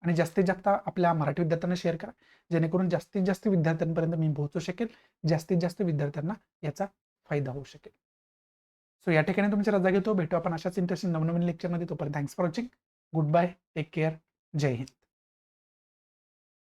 आणि जास्तीत जास्त आपल्या मराठी विद्यार्थ्यांना शेअर करा, जेणेकरून जास्तीत जास्त विद्यार्थ्यांपर्यंत मी पोहोचू शकेल, जास्तीत जास्त विद्यार्थ्यांना याचा फायदा होऊ शकेल. सो या ठिकाणी तुमची रजा घेतो. भेटू आपण अशाच इंटरेस्टिंग नवनवीन लेक्चरमध्ये. तोपर्यंत thanks for watching. Good bye, take care, जय हिंद.